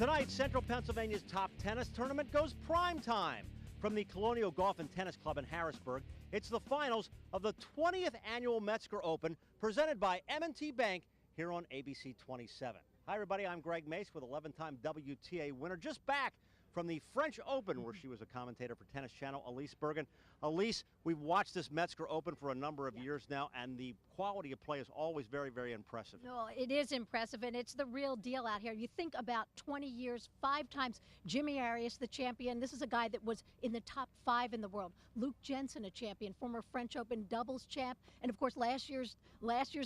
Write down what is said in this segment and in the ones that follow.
Tonight, Central Pennsylvania's top tennis tournament goes prime time. From the Colonial Golf and Tennis Club in Harrisburg, it's the finals of the 20th annual Metzger Open, presented by M&T Bank here on ABC 27. Hi, everybody. I'm Greg Mace with 11-time WTA winner, just back from the French Open, where she was a commentator for Tennis Channel, Elise Bergen. Elise, we've watched this Metzger Open for a number of years now, and the quality of play is always very, very impressive. No, it is impressive, and it's the real deal out here. You think about 20 years, 5 times Jimmy Arias, the champion. This is a guy that was in the top 5 in the world. Luke Jensen, a champion, former French Open doubles champ, and of course last year's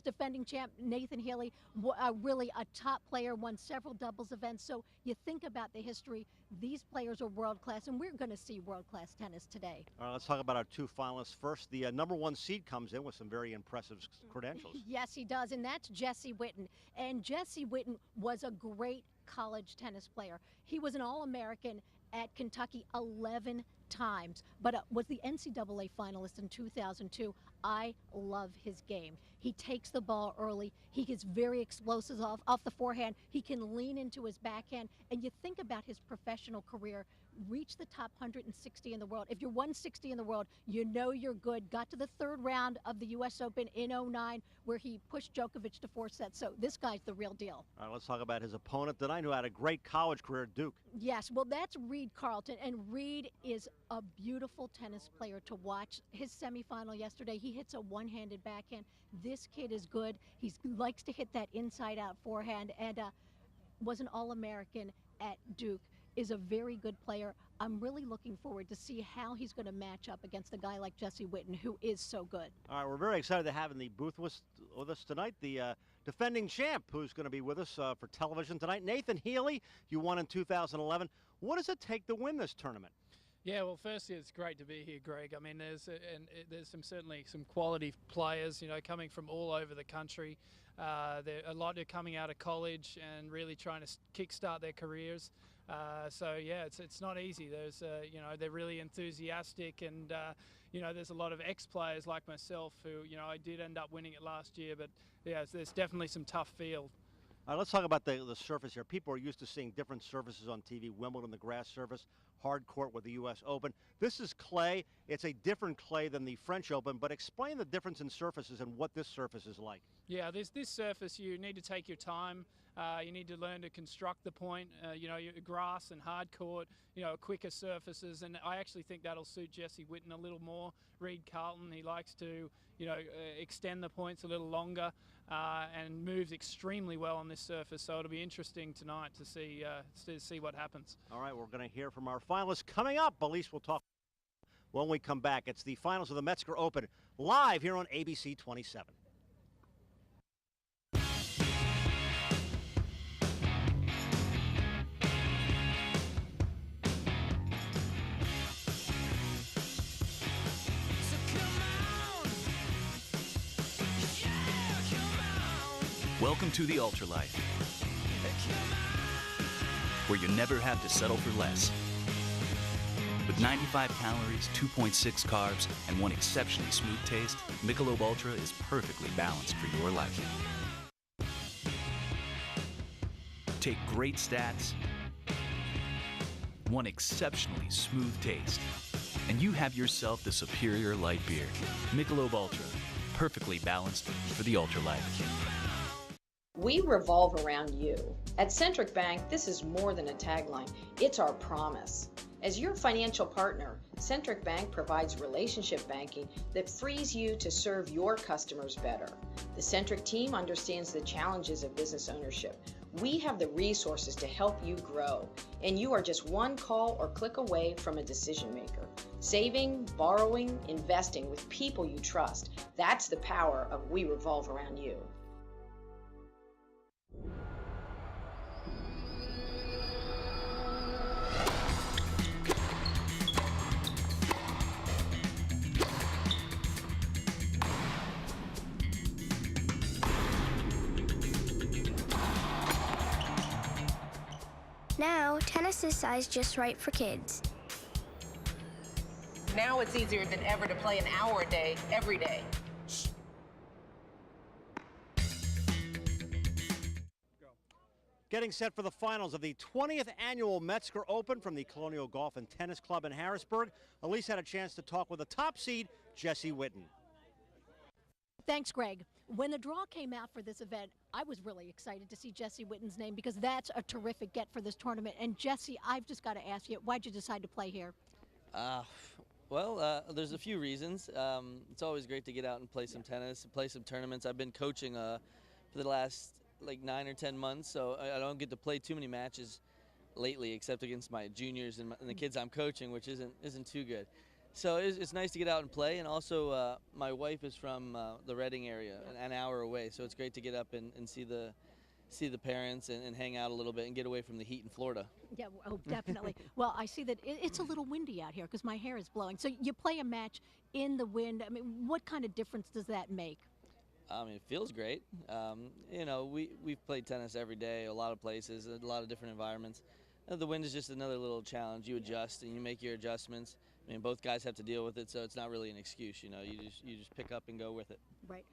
defending champ, Nathan Healey, really a top player, won several doubles events. So you think about the history. These players are world class, and we're going to see world class tennis today. All right, let's talk about our 2 finalists first. The number 1 seed comes in with some very impressive credentials. Yes, he does, and that's Jesse Witten. And Jesse Witten was a great college tennis player. He was an All-American at Kentucky 11 times, but was the NCAA finalist in 2002. I love his game. He takes the ball early. He gets very explosive off the forehand. He can lean into his backhand. And you think about his professional career, reach the top 160 in the world. If you're 160 in the world, you know you're good. Got to the 3rd round of the U.S. Open in 2009, where he pushed Djokovic to 4 sets. So this guy's the real deal. All right, let's talk about his opponent tonight, who had a great college career at Duke. Yes, well, that's Reid Carlton, and Reid is a beautiful tennis player to watch. His semifinal yesterday, he hits a one-handed backhand. This kid is good. He likes to hit that inside-out forehand, and was an All-American at Duke. Is a very good player. I'm really looking forward to see how he's going to match up against a guy like Jesse Witten, who is so good. All right, we're very excited to have in the booth with us tonight the defending champ, who's going to be with us for television tonight, Nathan Healey. You won in 2011. What does it take to win this tournament? Yeah, well, firstly, it's great to be here, Greg. I mean, there's certainly some quality players, you know, coming from all over the country. A lot are coming out of college and really trying to kickstart their careers. So yeah, it's not easy. There's you know, they're really enthusiastic, and you know, there's a lot of ex-players like myself who, you know, I did end up winning it last year, but yeah, there's definitely some tough field. All right, let's talk about the surface here. People are used to seeing different surfaces on TV. Wimbledon, the grass surface, hard court with the U.S. Open. This is clay. It's a different clay than the French Open, but explain the difference in surfaces and what this surface is like. Yeah, this surface, you need to take your time. You need to learn to construct the point. You know, your grass and hard court, you know, quicker surfaces, and I actually think that'll suit Jesse Witten a little more. Reid Carlton, he likes to, you know, extend the points a little longer, and moves extremely well on this surface. So it'll be interesting tonight to see what happens. All right, we're going to hear from our finalists coming up. Elise will talk when we come back. It's the finals of the Metzger Open, live here on ABC 27. Welcome to the Ultralife, where you never have to settle for less. With 95 calories, 2.6 carbs, and one exceptionally smooth taste, Michelob Ultra is perfectly balanced for your life. Take great stats, one exceptionally smooth taste, and you have yourself the superior light beer. Michelob Ultra, perfectly balanced for the Ultralife. We revolve around you. At Centric Bank, this is more than a tagline, it's our promise. As your financial partner, Centric Bank provides relationship banking that frees you to serve your customers better. The Centric team understands the challenges of business ownership. We have the resources to help you grow, and you are just one call or click away from a decision maker. Saving, borrowing, investing with people you trust. That's the power of We Revolve Around You. Now, tennis is sized just right for kids. Now it's easier than ever to play an hour a day, every day. Getting set for the finals of the 20th annual Metzger Open from the Colonial Golf and Tennis Club in Harrisburg. Elise had a chance to talk with the top seed, Jesse Witten. Thanks, Greg. When the draw came out for this event, I was really excited to see Jesse Witten's name because that's a terrific get for this tournament. And Jesse, I've just got to ask you, why'd you decide to play here? There's a few reasons. It's always great to get out and play some tennis, play some tournaments. I've been coaching for the last like 9 or 10 months, so I don't get to play too many matches lately, except against my juniors and the kids I'm coaching, which isn't too good. So it's nice to get out and play, and also my wife is from the Reading area, an hour away, so it's great to get up and see the parents and hang out a little bit and get away from the heat in Florida. Yeah, oh, definitely. Well, I see that it's a little windy out here because my hair is blowing. So you play a match in the wind. I mean, what kind of difference does that make? It feels great. We've played tennis every day, a lot of places, a lot of different environments. The wind is just another little challenge. You adjust and you make your adjustments. I mean, both guys have to deal with it, so it's not really an excuse. You just pick up and go with it. Right.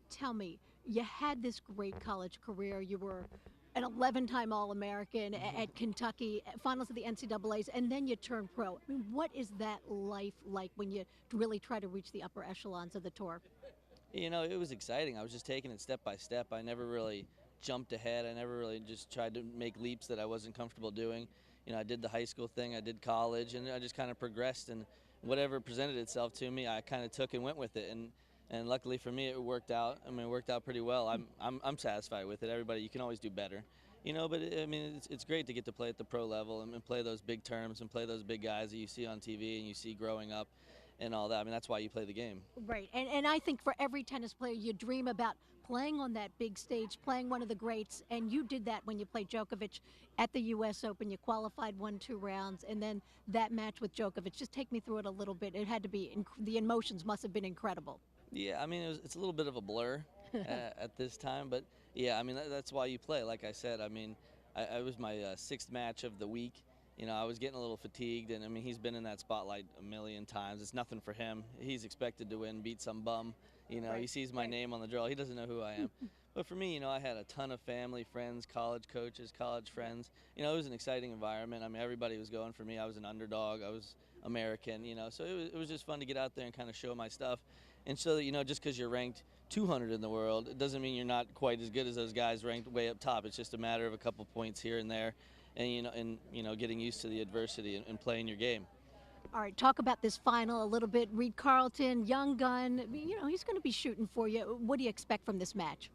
Tell me, you had this great college career. You were an 11-time All-American at Kentucky, finals of the NCAAs, and then you turned pro. I mean, what is that life like when you really try to reach the upper echelons of the tour? It was exciting. I was just taking it step by step. I never really jumped ahead. I never really just tried to make leaps that I wasn't comfortable doing. I did the high school thing, I did college, and I just kind of progressed, and whatever presented itself to me, I kind of took and went with it. And luckily for me, it worked out. I mean, it worked out pretty well. I'm satisfied with it. Everybody, you can always do better, But I mean, it's great to get to play at the pro level and play those big terms and play those big guys that you see on TV and you see growing up, and all that. I mean, that's why you play the game. Right, and I think for every tennis player, you dream about playing on that big stage, playing one of the greats, and you did that when you played Djokovic at the U.S. Open. You qualified 1-2 rounds, and then that match with Djokovic. Just take me through it a little bit. It had to be, the emotions must have been incredible. Yeah, I mean, it's a little bit of a blur at this time, but yeah, I mean, that's why you play. Like I said, I mean, I was my 6th match of the week. I was getting a little fatigued, and I mean, he's been in that spotlight a million times. It's nothing for him. He's expected to win, beat some bum. Right. He sees my name on the draw. He doesn't know who I am. But for me, I had a ton of family, friends, college coaches, college friends. It was an exciting environment. I mean, everybody was going for me. I was an underdog. I was American, so it was just fun to get out there and kind of show my stuff. And so that, just because you're ranked 200 in the world, it doesn't mean you're not quite as good as those guys ranked way up top. It's just a matter of a couple points here and there, and getting used to the adversity and playing your game. All right, talk about this final a little bit. Reid Carlton, young gun, he's going to be shooting for you. What do you expect from this match?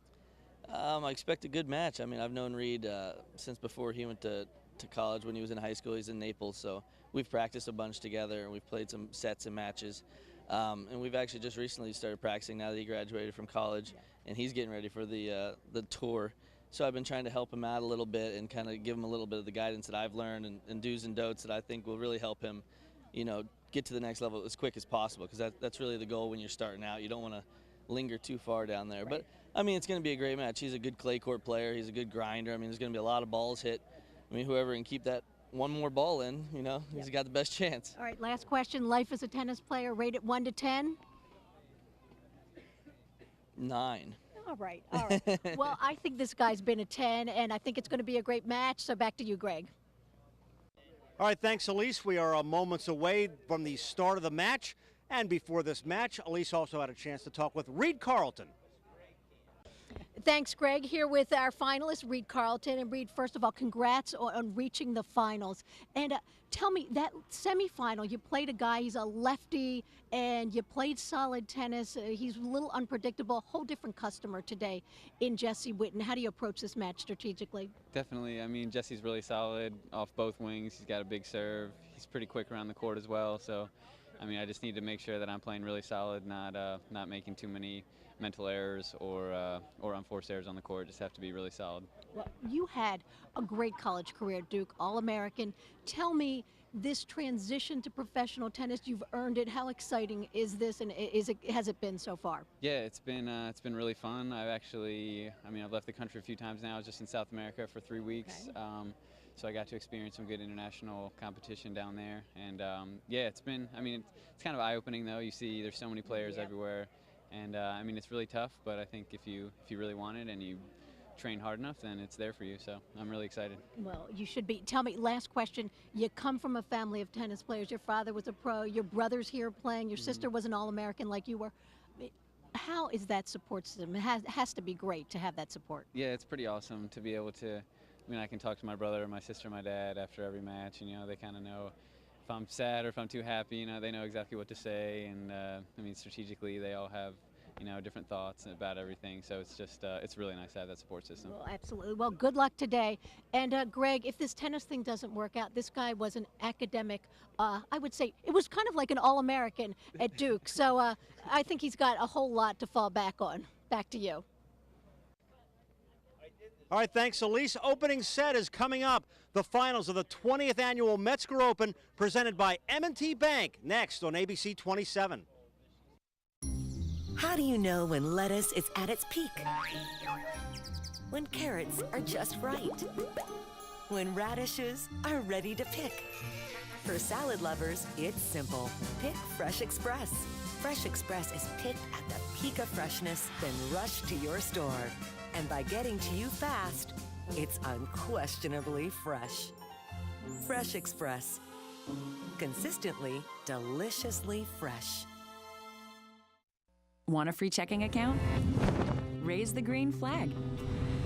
I expect a good match. I mean, I've known Reid since before he went to college. When he was in high school, he's in Naples, so we've practiced a bunch together, and we've played some sets and matches. And we've actually just recently started practicing now that he graduated from college, and he's getting ready for the tour. So I've been trying to help him out a little bit and kind of give him a little bit of the guidance that I've learned and do's and don'ts that I think will really help him, get to the next level as quick as possible, because that's really the goal when you're starting out. You don't want to linger too far down there. Right. But, I mean, it's going to be a great match. He's a good clay court player. He's a good grinder. I mean, there's going to be a lot of balls hit. I mean, whoever can keep that one more ball in, he's got the best chance. All right, last question. Life as a tennis player, rate it 1 to 10? 9. All right. Well, I think this guy's been a 10, and I think it's going to be a great match. So back to you, Greg. All right, thanks, Elise. We are moments away from the start of the match. And before this match, Elise also had a chance to talk with Reid Carlton. Thanks, Greg. Here with our finalist, Reid Carlton. And Reid, first of all, congrats on reaching the finals. And tell me, that semifinal, you played a guy, he's a lefty, and you played solid tennis. He's a little unpredictable, whole different customer today in Jesse Witten. How do you approach this match strategically? Definitely. I mean, Jesse's really solid off both wings. He's got a big serve. He's pretty quick around the court as well. So, I mean, I just need to make sure that I'm playing really solid, not making too many mental errors or unforced errors on the court. Just have to be really solid. Well, you had a great college career, Duke, All-American. Tell me, this transition to professional tennis, you've earned it. How exciting is this, and has it been so far? Yeah, it's been really fun. I've left the country a few times now. I was just in South America for 3 weeks. Okay. So I got to experience some good international competition down there, and yeah, it's kind of eye-opening though. You see, there's so many players everywhere, and it's really tough. But I think if you really want it and you train hard enough, then it's there for you. So I'm really excited. Well, you should be. Tell me, last question. You come from a family of tennis players. Your father was a pro. Your brother's here playing. Your sister was an All-American like you were. How is that support system? It has to be great to have that support. Yeah, it's pretty awesome to be able to, I mean, I can talk to my brother, my sister, my dad after every match, and, you know, they kind of know if I'm sad or if I'm too happy, you know, they know exactly what to say, and, I mean, strategically, they all have, you know, different thoughts about everything, so it's just, it's really nice to have that support system. Well, absolutely. Well, good luck today. And Greg, if this tennis thing doesn't work out, this guy was an academic, I would say, it was kind of like an All-American at Duke, so I think he's got a whole lot to fall back on. Back to you. All right, thanks, Elise. Opening set is coming up. The finals of the 20th annual Metzger Open, presented by M&T Bank, next on ABC 27. How do you know when lettuce is at its peak? When carrots are just right? When radishes are ready to pick? For salad lovers, it's simple. Pick Fresh Express. Fresh Express is picked at the peak of freshness, then rushed to your store. And by getting to you fast, it's unquestionably fresh. Fresh Express. Consistently, deliciously fresh. Want a free checking account? Raise the green flag.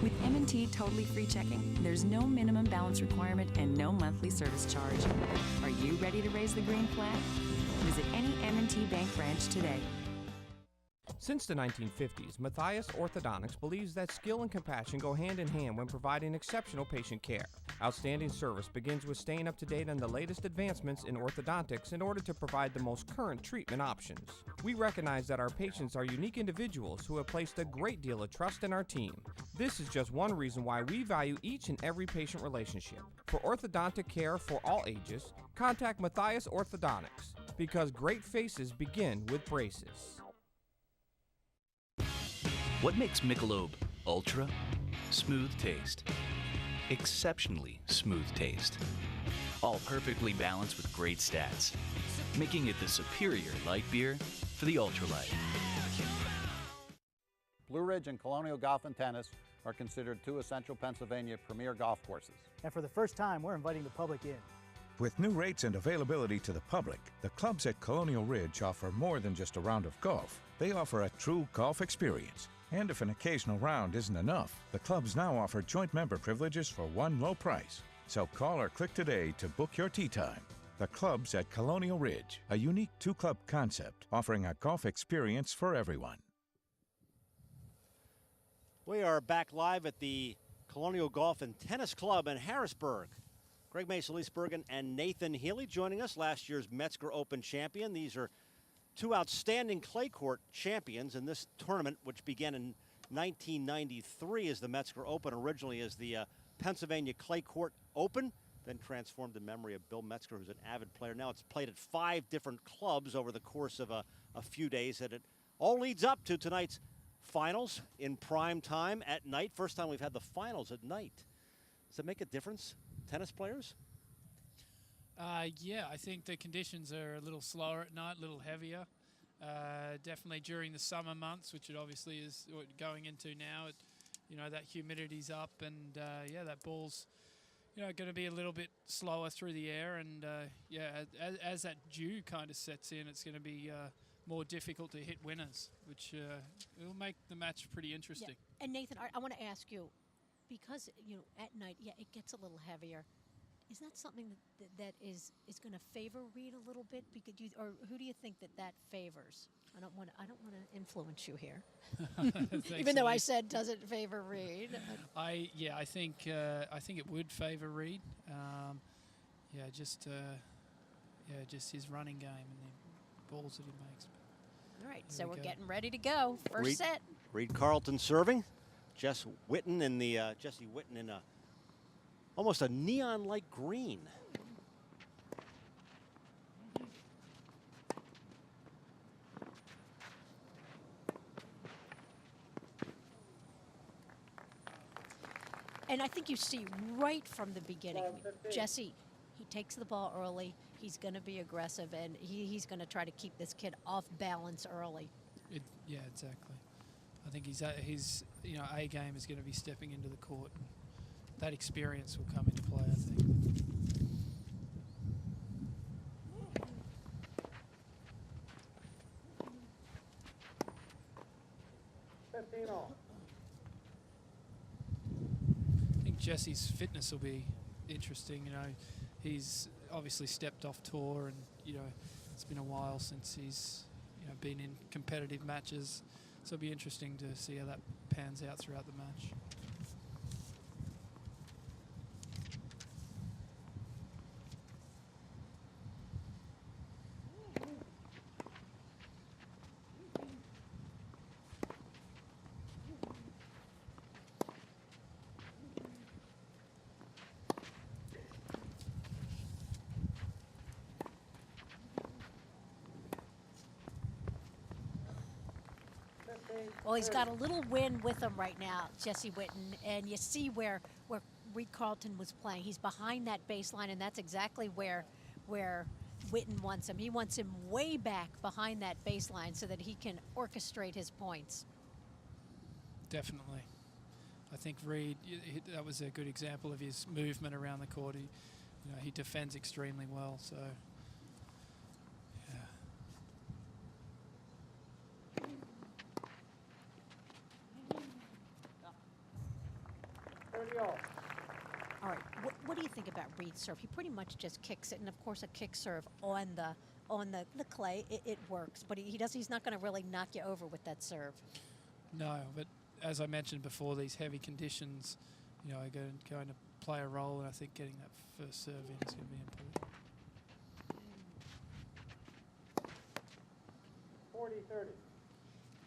With M&T Totally Free Checking, there's no minimum balance requirement and no monthly service charge. Are you ready to raise the green flag? Visit any M&T Bank branch today. Since the 1950s, Matthias Orthodontics believes that skill and compassion go hand in hand when providing exceptional patient care. Outstanding service begins with staying up to date on the latest advancements in orthodontics in order to provide the most current treatment options. We recognize that our patients are unique individuals who have placed a great deal of trust in our team. This is just one reason why we value each and every patient relationship. For orthodontic care for all ages, contact Matthias Orthodontics, because great faces begin with braces. What makes Michelob Ultra? Smooth taste. Exceptionally smooth taste. All perfectly balanced with great stats, making it the superior light beer for the ultralight. Blue Ridge and Colonial Golf and Tennis are considered two essential Pennsylvania premier golf courses. And for the first time, we're inviting the public in. With new rates and availability to the public, the clubs at Colonial Ridge offer more than just a round of golf. They offer a true golf experience. And if an occasional round isn't enough, the clubs now offer joint member privileges for one low price. So call or click today to book your tee time. The clubs at Colonial Ridge, a unique two-club concept offering a golf experience for everyone. We are back live at the Colonial Golf and Tennis Club in Harrisburg. Greg Mace, Elise Bergen, and Nathan Healey joining us, last year's Metzger Open champion. These are two outstanding clay court champions in this tournament, which began in 1993 as the Metzger Open, originally as the Pennsylvania Clay Court Open, then transformed in memory of Bill Metzger, who's an avid player. Now it's played at 5 different clubs over the course of a few days, and it all leads up to tonight's finals in prime time at night. First time we've had the finals at night. Does it make a difference, tennis players? Yeah, I think the conditions are a little slower at night, a little heavier. Definitely during the summer months, which it obviously is going into now. You know, that humidity's up, and yeah, that ball's, you know, going to be a little bit slower through the air, and yeah, as that dew kind of sets in, it's going to be more difficult to hit winners, which will make the match pretty interesting. Yeah. And Nathan, I want to ask you, because, you know, at night, yeah, it gets a little heavier. Is that something that is going to favor Reid a little bit? Because or who do you think that favors? I don't want to influence you here. Even though I said does it favor Reid? I think it would favor Reid. Just his running game and the balls that he makes. All right, so we're getting ready to go. First set. Reid Carlton serving. Jesse Witten in almost a neon-like green. And I think you see right from the beginning, Jesse, he takes the ball early. He's going to be aggressive, and he's going to try to keep this kid off balance early. Yeah, exactly. I think his A game is going to be stepping into the court. That experience will come into play, I think. I think Jesse's fitness will be interesting. He's obviously stepped off tour, and it's been a while since he's been in competitive matches. So it'll be interesting to see how that pans out throughout the match. Well, he's got a little win with him right now, Jesse Witten, and you see where Reid Carlton was playing. He's behind that baseline, and that's exactly where Witten wants him. He wants him way back behind that baseline so that he can orchestrate his points. Definitely. I think Reid, that was a good example of his movement around the court. He defends extremely well, so all right, what do you think about Reid's serve? He pretty much just kicks it, and of course a kick serve on the clay, it works, but he's not going to really knock you over with that serve. No, but as I mentioned before, these heavy conditions, are going to play a role, and I think getting that first serve in is going to be important. 40-30.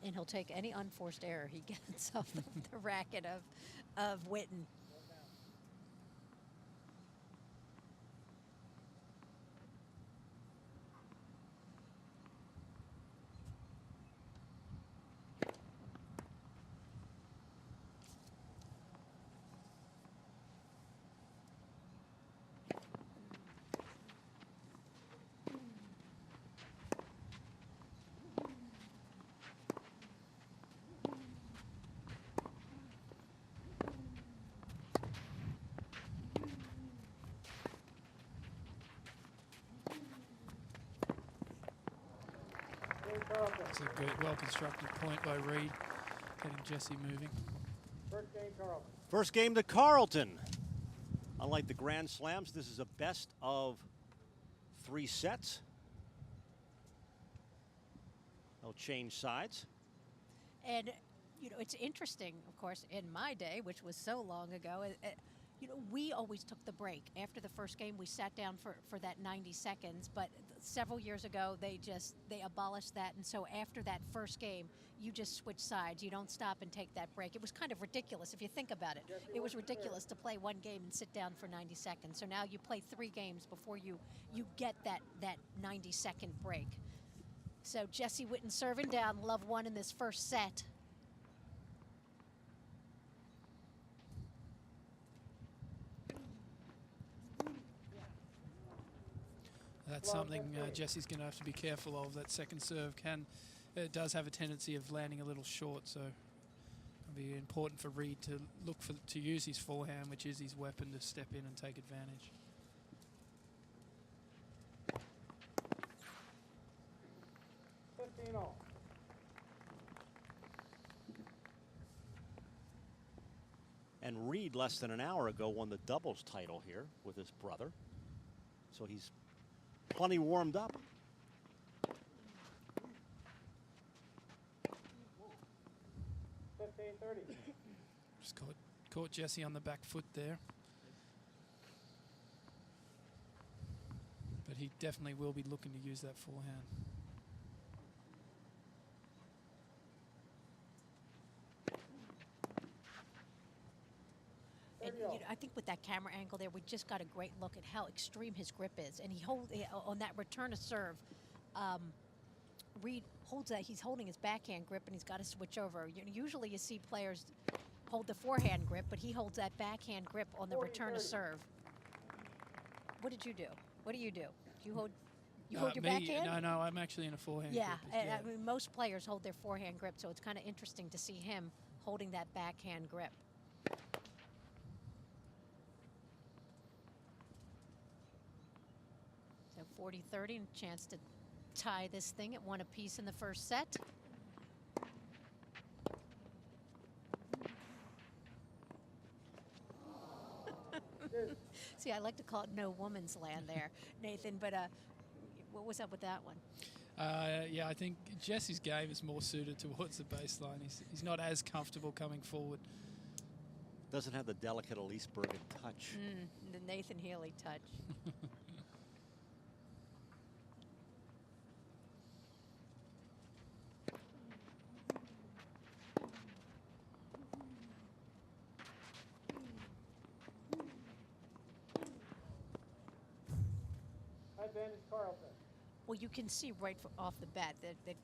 And he'll take any unforced error he gets off the racket of Witten. It's a good, well-constructed point by Reid, getting Jesse moving. First game, Carlton. First game to Carlton. Unlike the Grand Slams, this is a best of 3 sets. They'll change sides. And, it's interesting, of course, in my day, which was so long ago, we always took the break. After the first game, we sat down for that 90 seconds, but several years ago, they abolished that, and so after that first game, you just switch sides. You don't stop and take that break. It was kind of ridiculous if you think about it. It was ridiculous to play one game and sit down for 90 seconds. So now you play 3 games before you get that 90-second break. So Jesse Witten serving down, love 1 in this first set. That's something Jesse's going to have to be careful of. That second serve does have a tendency of landing a little short, so it'll be important for Reid to use his forehand, which is his weapon, to step in and take advantage. And Reid, less than an hour ago, won the doubles title here with his brother. So he's plenty warmed up. Just caught Jesse on the back foot there. But he definitely will be looking to use that forehand. And, I think with that camera angle there, we just got a great look at how extreme his grip is. And he on that return to serve, Reid holds that. He's holding his backhand grip, and he's got to switch over. Usually you see players hold the forehand grip, but he holds that backhand grip on the return to serve. What did you do? What do? You hold? You hold your Me? backhand? No, I'm actually in a forehand Yeah, grip. I mean, most players hold their forehand grip, so it's kind of interesting to see him holding that backhand grip. So 40-30, and a chance to tie this thing at 1 apiece in the first set. See, I like to call it no woman's land there, Nathan, but what was up with that one? Yeah, I think Jesse's game is more suited towards the baseline. He's not as comfortable coming forward. Doesn't have the delicate Elise Bergen touch. The Nathan Healey touch. Advantage Carlton. Well, you can see right off the bat that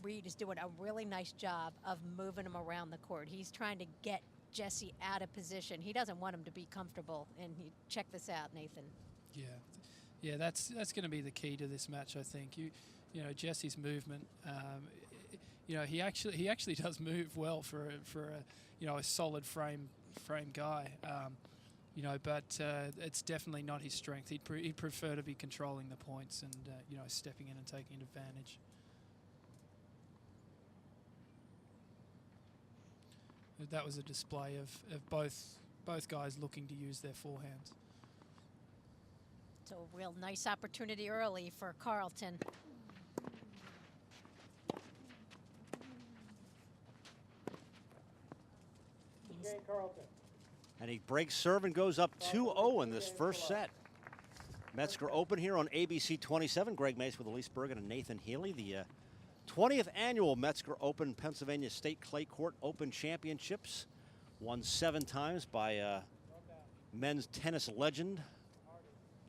Reid is doing a really nice job of moving him around the court. He's trying to get Jesse out of position. He doesn't want him to be comfortable. And check this out, Nathan. Yeah, that's going to be the key to this match, I think. You know, Jesse's movement. You know, he actually does move well for a solid frame guy. You know, but it's definitely not his strength. He'd prefer to be controlling the points and you know, stepping in and taking advantage. That was a display of both guys looking to use their forehands. So a real nice opportunity early for Carlton. Carlton. And he breaks serve and goes up 2-0 in this first set. Metzger Open here on ABC 27. Greg Mace with Elise Bergen and Nathan Healey. The 20th annual Metzger Open Pennsylvania State Clay Court Open Championships. Won 7 times by men's tennis legend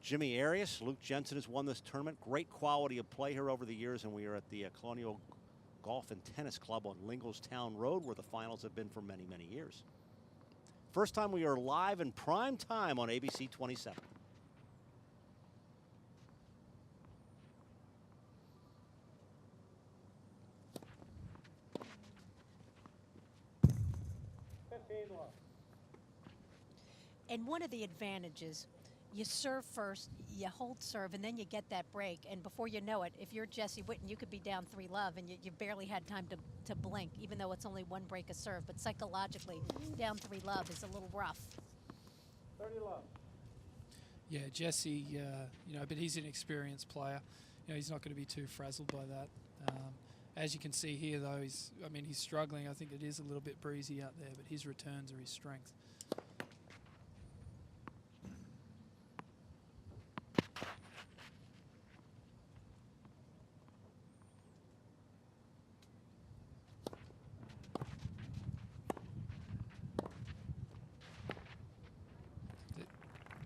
Jimmy Arias. Luke Jensen has won this tournament. Great quality of play here over the years, and we are at the Colonial Golf and Tennis Club on Linglestown Road, where the finals have been for many, many years. First time we are live in prime time on ABC 27. And one of the advantages, you serve first, you hold serve, and then you get that break. And before you know it, if you're Jesse Witten, you could be down 3-love, and you barely had time to blink, even though it's only 1 break of serve. But psychologically, down 3-love is a little rough. 30-love. Yeah, Jesse, you know, but he's an experienced player. You know, he's not going to be too frazzled by that. As you can see here, though, he's struggling. I think it is a little bit breezy out there, but his returns are his strength.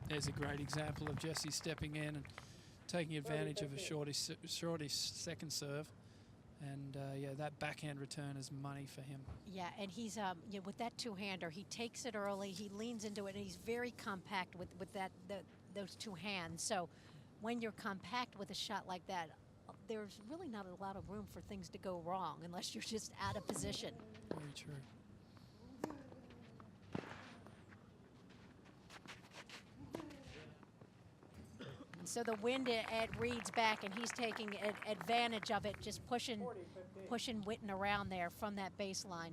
There's a great example of Jesse stepping in and taking advantage of a shortish second serve. And yeah, that backhand return is money for him. Yeah, and he's you know, with that two-hander, he takes it early, he leans into it, and he's very compact with those two hands. So when you're compact with a shot like that, there's really not a lot of room for things to go wrong unless you're just out of position. Very true. So the wind at Reid's back, and he's taking advantage of it, just pushing Witten around there from that baseline.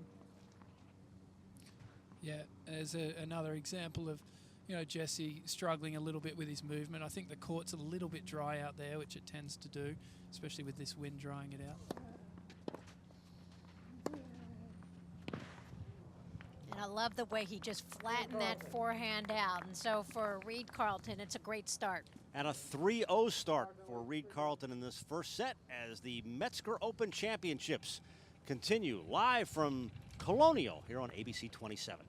Yeah, there's another example of, you know, Jesse struggling a little bit with his movement. I think the court's a little bit dry out there, which it tends to do, especially with this wind drying it out. And I love the way he just flattened that forehand out. And so for Reid Carlton, it's a great start. And a 3-0 start for Reid Carlton in this first set as the Metzger Open Championships continue live from Colonial here on ABC 27.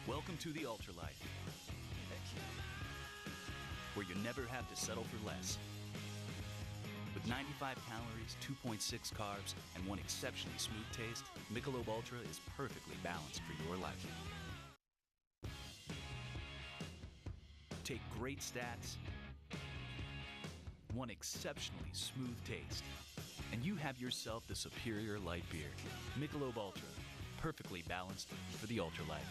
Welcome to the Ultralight. where you never have to settle for less. With 95 calories, 2.6 carbs, and one exceptionally smooth taste, Michelob Ultra is perfectly balanced for your life. Take great stats, one exceptionally smooth taste, and you have yourself the superior light beer. Michelob Ultra, perfectly balanced for the ultra life.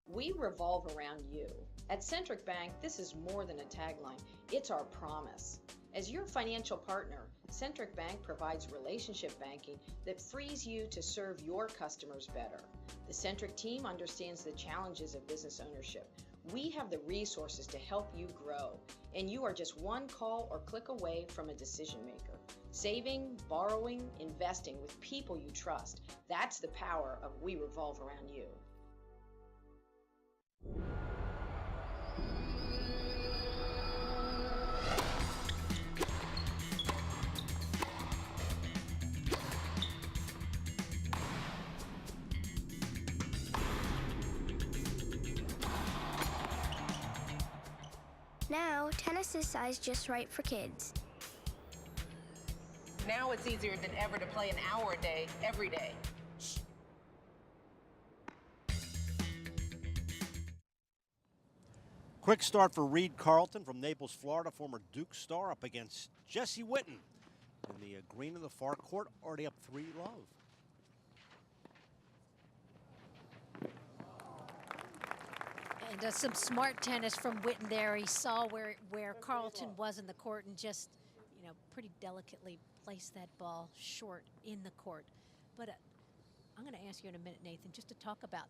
We revolve around you. At Centric Bank, this is more than a tagline. It's our promise. As your financial partner, Centric Bank provides relationship banking that frees you to serve your customers better. The Centric team understands the challenges of business ownership. We have the resources to help you grow, and you are just one call or click away from a decision maker. Saving, borrowing, investing with people you trust. That's the power of We Revolve Around You. Now, tennis is sized just right for kids. Now it's easier than ever to play an hour a day, every day. Quick start for Reid Carlton from Naples, Florida, former Duke star, up against Jesse Witten in the green of the far court, already up 3-love. And some smart tennis from Witten there. He saw where Carlton was in the court and just, you know, pretty delicately placed that ball short in the court. But I'm going to ask you in a minute, Nathan, just to talk about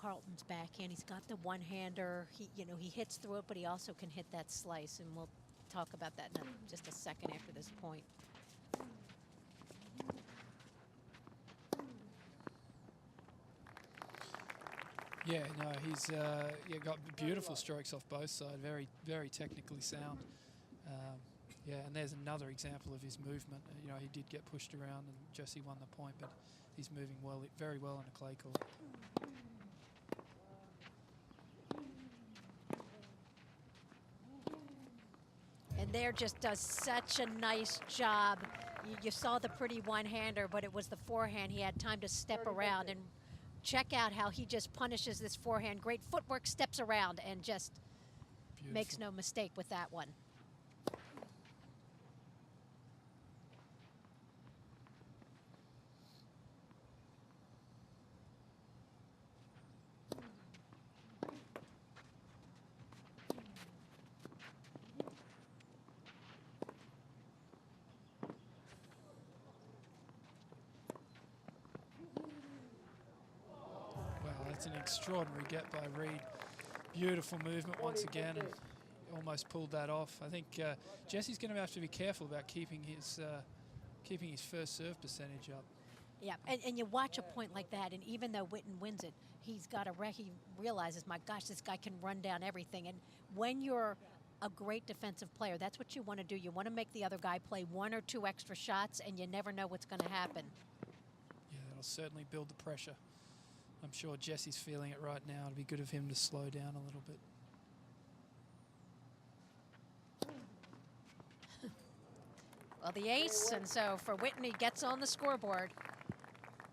Carlton's backhand. He's got the one-hander. He hits through it, but he also can hit that slice, and we'll talk about that in just a second after this point. Yeah, no, he's got beautiful strokes off both sides. Very, very technically sound. Yeah, and there's another example of his movement. You know, he did get pushed around, and Jesse won the point, but he's moving well, very well in a clay court. And there just does such a nice job. You saw the pretty one-hander, but it was the forehand. He had time to step around, and check out how he just punishes this forehand. Great footwork, steps around, and just makes no mistake with that one. It's an extraordinary get by Reid. Beautiful movement once again, and almost pulled that off. I think Jesse's going to have to be careful about keeping his first serve percentage up. Yeah, and you watch a point like that, and even though Witten wins it, he realizes, my gosh, this guy can run down everything. And when you're a great defensive player, that's what you want to do. You want to make the other guy play 1 or 2 extra shots, and you never know what's going to happen. Yeah, that'll certainly build the pressure. I'm sure Jesse's feeling it right now. It'd be good of him to slow down a little bit. Well, the ace, and so for Witten, he gets on the scoreboard.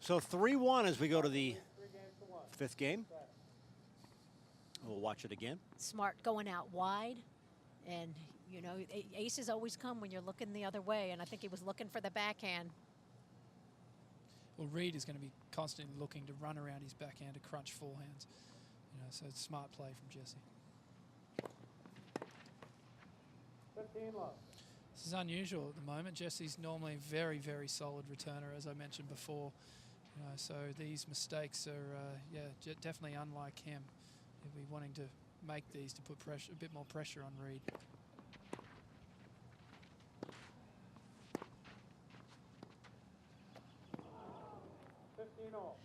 So 3-1 as we go to the 5th game. We'll watch it again. Smart going out wide, and you know, aces always come when you're looking the other way, and I think he was looking for the backhand. Well, Reid is going to be constantly looking to run around his backhand to crunch forehands. You know, so it's smart play from Jesse. 15-love. This is unusual at the moment. Jesse's normally a very, very solid returner, as I mentioned before. You know, so these mistakes are, definitely unlike him. He'll be wanting to make these to put pressure, a bit more pressure on Reid. You know,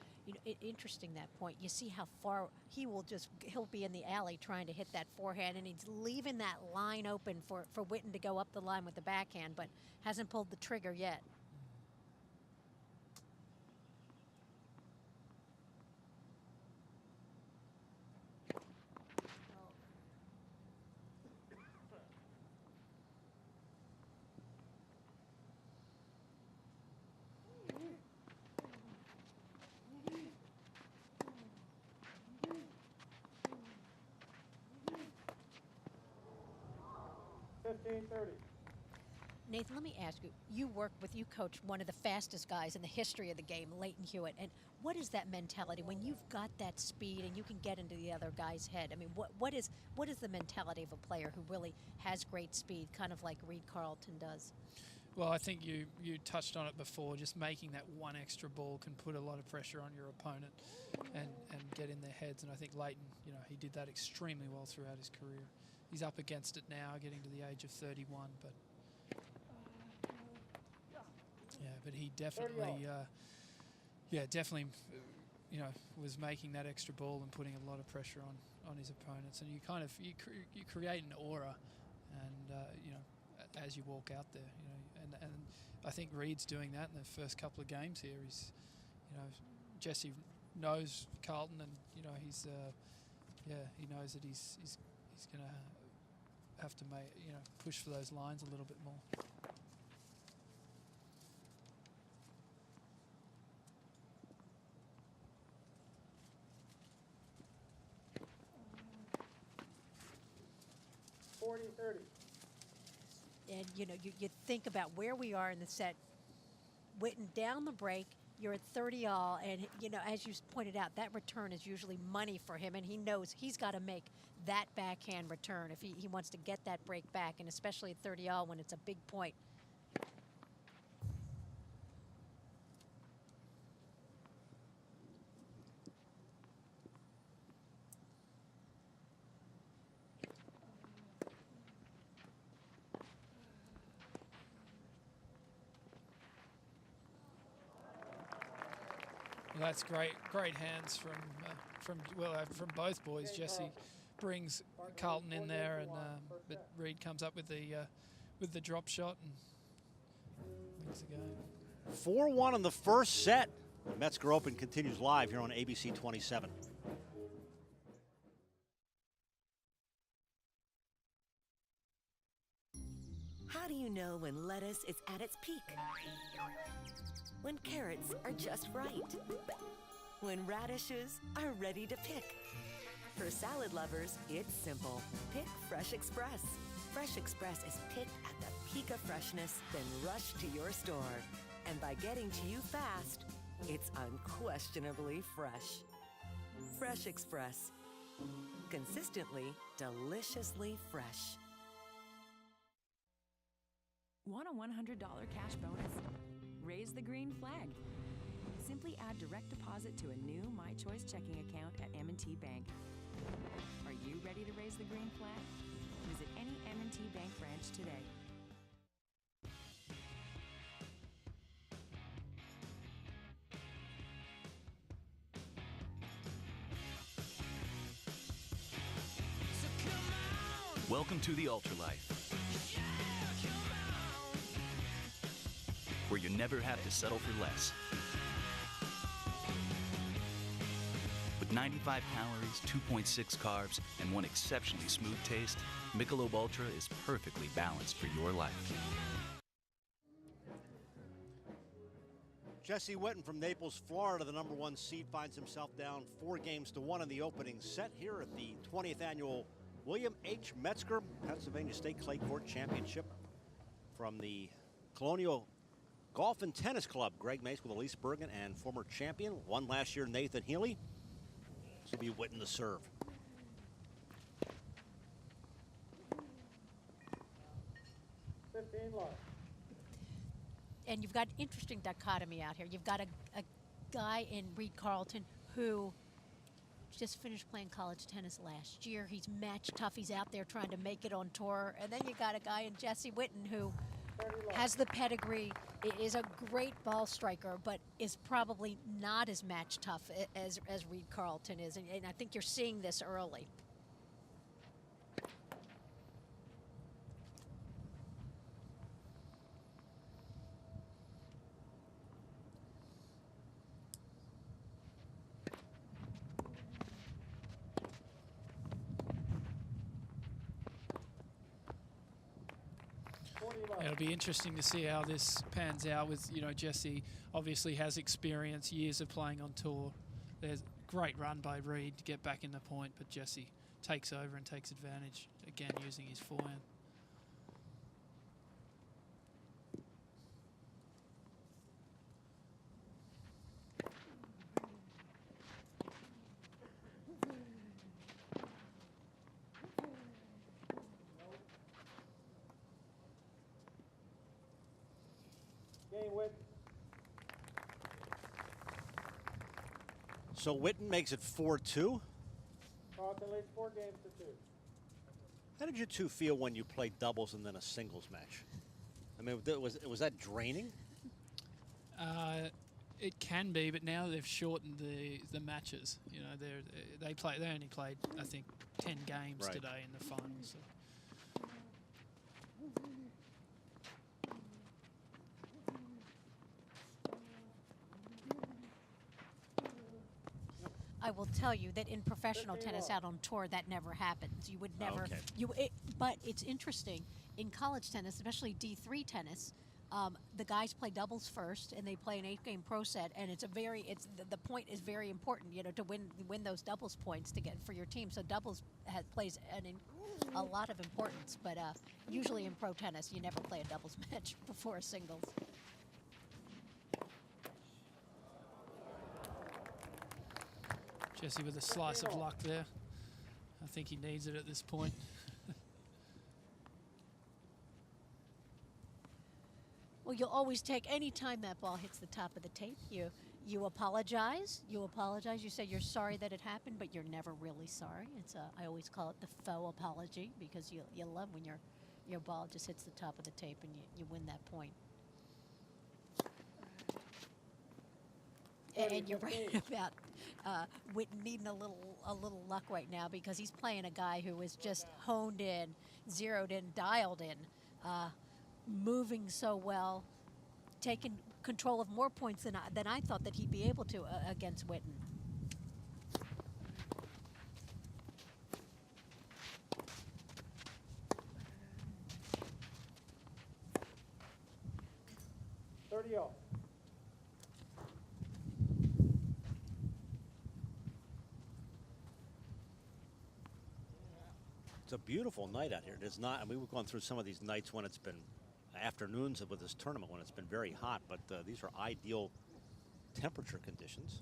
interesting, that point. You see how far he'll be in the alley trying to hit that forehand, and he's leaving that line open for Witten to go up the line with the backhand, but hasn't pulled the trigger yet. 15-30. Nathan, let me ask you, you coach one of the fastest guys in the history of the game, Leighton Hewitt, and what is that mentality when you've got that speed and you can get into the other guy's head? I mean, what is the mentality of a player who really has great speed, kind of like Reid Carlton does? Well, I think you touched on it before. Just making that one extra ball can put a lot of pressure on your opponent and get in their heads. And I think Leighton, he did that extremely well throughout his career. He's up against it now, getting to the age of 31, but but he definitely, definitely, was making that extra ball and putting a lot of pressure on his opponents. And you create an aura, and as you walk out there, and I think Reid's doing that in the first couple of games here. He's, Jesse knows Carlton, and he's, he knows that he's going to have to push for those lines a little bit more. And you think about where we are in the set. Witten down the break, you're at 30-all, and as you pointed out, that return is usually money for him, and he knows he's got to make that backhand return if he wants to get that break back, and especially at 30-all when it's a big point. That's great hands from both boys. Jesse brings Carlton in there, and but Reid comes up with the drop shot and wins the game. 4-1 in the first set. The Metzger Open continues live here on ABC 27. How do you know when lettuce is at its peak? When carrots are just right. When radishes are ready to pick. For salad lovers, it's simple. Pick Fresh Express. Fresh Express is picked at the peak of freshness, then rushed to your store. And by getting to you fast, it's unquestionably fresh. Fresh Express. Consistently, deliciously fresh. Want a $100 cash bonus? Raise the green flag. Simply add direct deposit to a new My Choice checking account at M&T Bank. Are you ready to raise the green flag? Visit any M&T Bank branch today. Welcome to the Ultralife, where you never have to settle for less. With 95 calories, 2.6 carbs, and one exceptionally smooth taste, Michelob Ultra is perfectly balanced for your life. Jesse Witten from Naples, Florida, the #1 seed, finds himself down 4-1 in the opening set here at the 20th annual William H. Metzger Pennsylvania State Clay Court Championship. From the Colonial Golf and Tennis Club, Greg Mace with Elise Bergen and former champion, won last year, Nathan Healey. This will be Witten to serve. And you've got an interesting dichotomy out here. You've got a guy in Reid Carlton who just finished playing college tennis last year. He's match tough. He's out there trying to make it on tour. And then you got a guy in Jesse Witten who has the pedigree, is a great ball striker, but is probably not as match tough as Reid Carlton is. And I think you're seeing this early. It'll be interesting to see how this pans out with, Jesse obviously has experience, years of playing on tour. There's a great run by Reid to get back in the point, but Jesse takes over and takes advantage, again, using his forehand. Witten. So Witten makes it 4-2. Carlton leads 4 games to 2. How did you two feel when you played doubles and then a singles match? I mean, was that draining? It can be, but now they've shortened the matches. You know, they only played, I think, 10 games today in the finals. So. I will tell you that in professional tennis out on tour, that never happens. You would never. Okay. But it's interesting in college tennis, especially D3 tennis. The guys play doubles first, and they play an 8-game pro set, and the point is very important, you know, to win those doubles points to get for your team. So doubles plays a lot of importance, but usually in pro tennis, you never play a doubles match before a singles. Jesse with a slice of luck there. I think he needs it at this point. Well, you'll always take any time that ball hits the top of the tape. You apologize. You say you're sorry that it happened, but you're never really sorry. I always call it the faux apology, because you love when your ball just hits the top of the tape and you win that point. And you're right about Witten needing a little luck right now, because he's playing a guy who is just honed in, zeroed in, dialed in, moving so well, taking control of more points than I thought that he'd be able to against Witten. It's a beautiful night out here. It is not. I mean, we've gone through some of these nights when it's been afternoons with this tournament when it's been very hot, but these are ideal temperature conditions.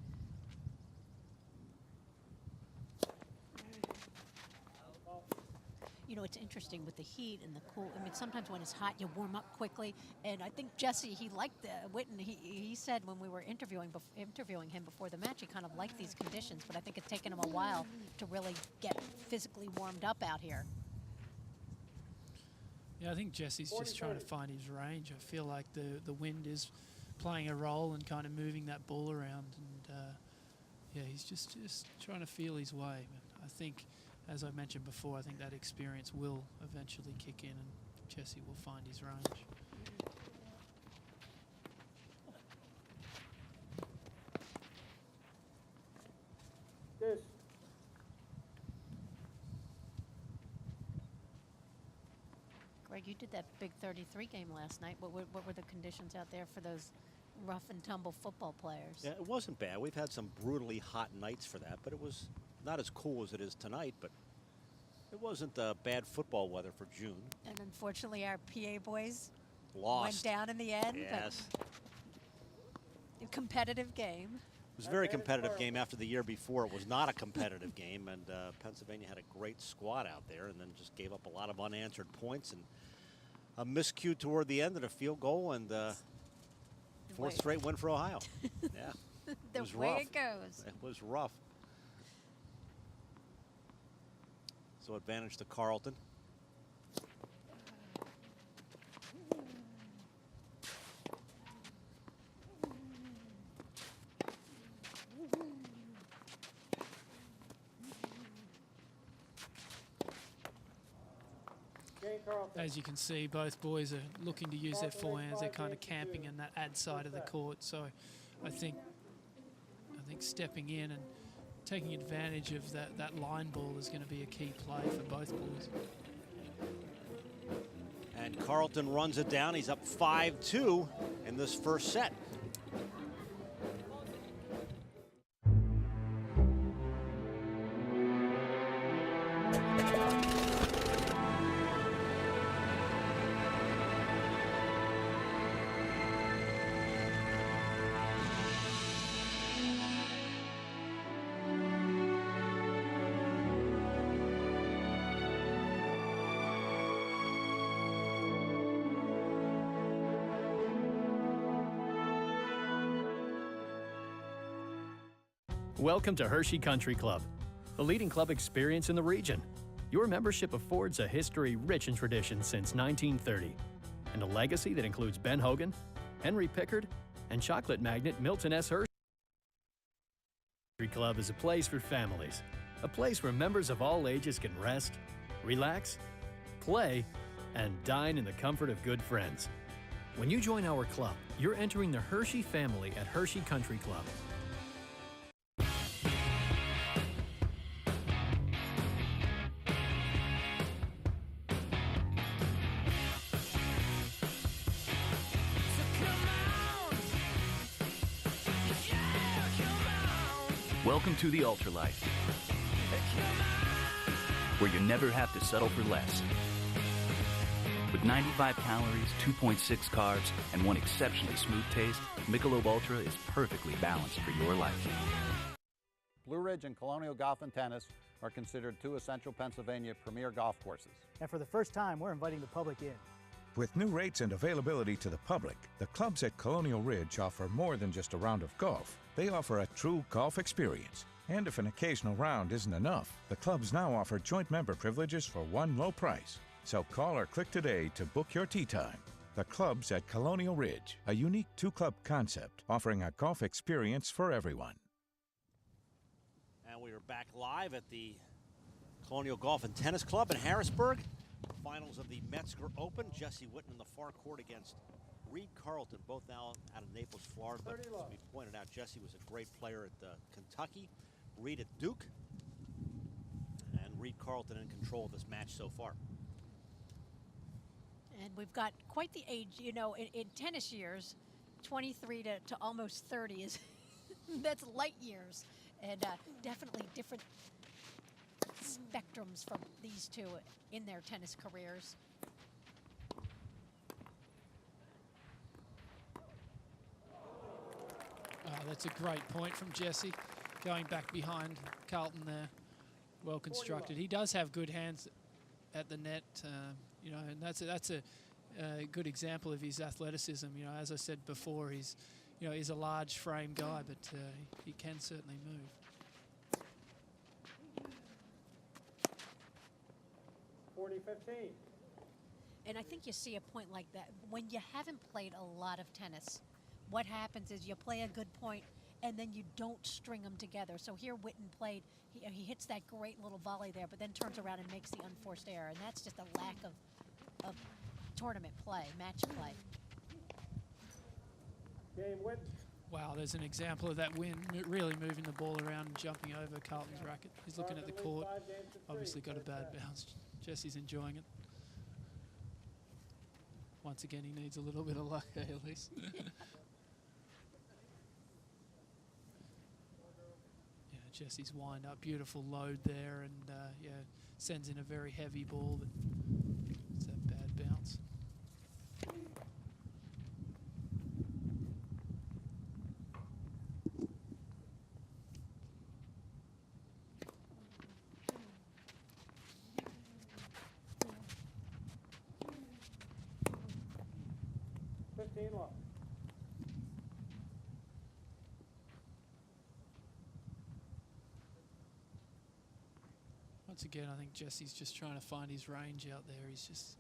You know, it's interesting with the heat and the cool. I mean, sometimes when it's hot, you warm up quickly. And I think Jesse, he liked Witten. He said when we were interviewing him before the match, he kind of liked these conditions. But I think it's taken him a while to really get physically warmed up out here. Yeah, I think Jesse's just trying to find his range. I feel like the wind is playing a role and kind of moving that ball around. And yeah, he's just trying to feel his way. I think, as I mentioned before, I think that experience will eventually kick in and Jesse will find his range. Greg, you did that big 33 game last night. What were the conditions out there for those rough and tumble football players? Yeah, it wasn't bad. We've had some brutally hot nights for that, but it was not as cool as it is tonight, but it wasn't bad football weather for June. And unfortunately, our PA boys lost. Went down in the end. Yes. A competitive game. It was a very competitive game after the year before. It was not a competitive game, and Pennsylvania had a great squad out there and then just gave up a lot of unanswered points and a miscue toward the end and a field goal and fourth straight win for Ohio. Yeah. The was way rough. it goes. It was rough. So advantage to Carlton. As you can see, both boys are looking to use their forehands. They're kind of camping in that ad side of the court. So I think stepping in and taking advantage of that line ball is going to be a key play for both boys. And Carlton runs it down. He's up 5-2 in this first set. Welcome to Hershey Country Club, the leading club experience in the region. Your membership affords a history rich in tradition since 1930 and a legacy that includes Ben Hogan, Henry Pickard, and chocolate magnate Milton S. Hershey. Country Club is a place for families, a place where members of all ages can rest, relax, play, and dine in the comfort of good friends. When you join our club, you're entering the Hershey family at Hershey Country Club. Welcome to the Ultralife, where you never have to settle for less. With 95 calories, 2.6 carbs, and one exceptionally smooth taste, Michelob Ultra is perfectly balanced for your life. Blue Ridge and Colonial Golf and Tennis are considered two essential Pennsylvania premier golf courses. And for the first time, we're inviting the public in. With new rates and availability to the public, the clubs at Colonial Ridge offer more than just a round of golf. They offer a true golf experience. And if an occasional round isn't enough, the clubs now offer joint member privileges for one low price. So call or click today to book your tee time. The clubs at Colonial Ridge, a unique two-club concept offering a golf experience for everyone. And we are back live at the Colonial Golf and Tennis Club in Harrisburg. Finals of the Metzger Open. Jesse Witten in the far court against Reid Carlton, both now out of Naples, Florida. But as we pointed out, Jesse was a great player at Kentucky, Reid at Duke, and Reid Carlton in control of this match so far. And we've got quite the age, you know, in tennis years, 23 to almost 30 is, that's light years. And definitely different spectrums from these two in their tennis careers. That's a great point from Jesse, going back behind Carlton there. Well constructed. He does have good hands at the net, you know, and that's a good example of his athleticism. You know, as I said before, he's a large frame guy, but he can certainly move. 40-15. And I think you see a point like that when you haven't played a lot of tennis. What happens is you play a good point and then you don't string them together. So here Witten played, he hits that great little volley there, but then turns around and makes the unforced error. And that's just a lack of tournament play, match play. Game Witten. Wow, there's an example of that win, really moving the ball around and jumping over Carlton's racket. He's looking at the court, obviously got a bad bounce. Jesse's enjoying it. Once again, he needs a little bit of luck, at least. Jesse's wind up, beautiful load there, and yeah, sends in a very heavy ball, but it's that bad bounce. Lock. Once again, I think Jesse's just trying to find his range out there. He's just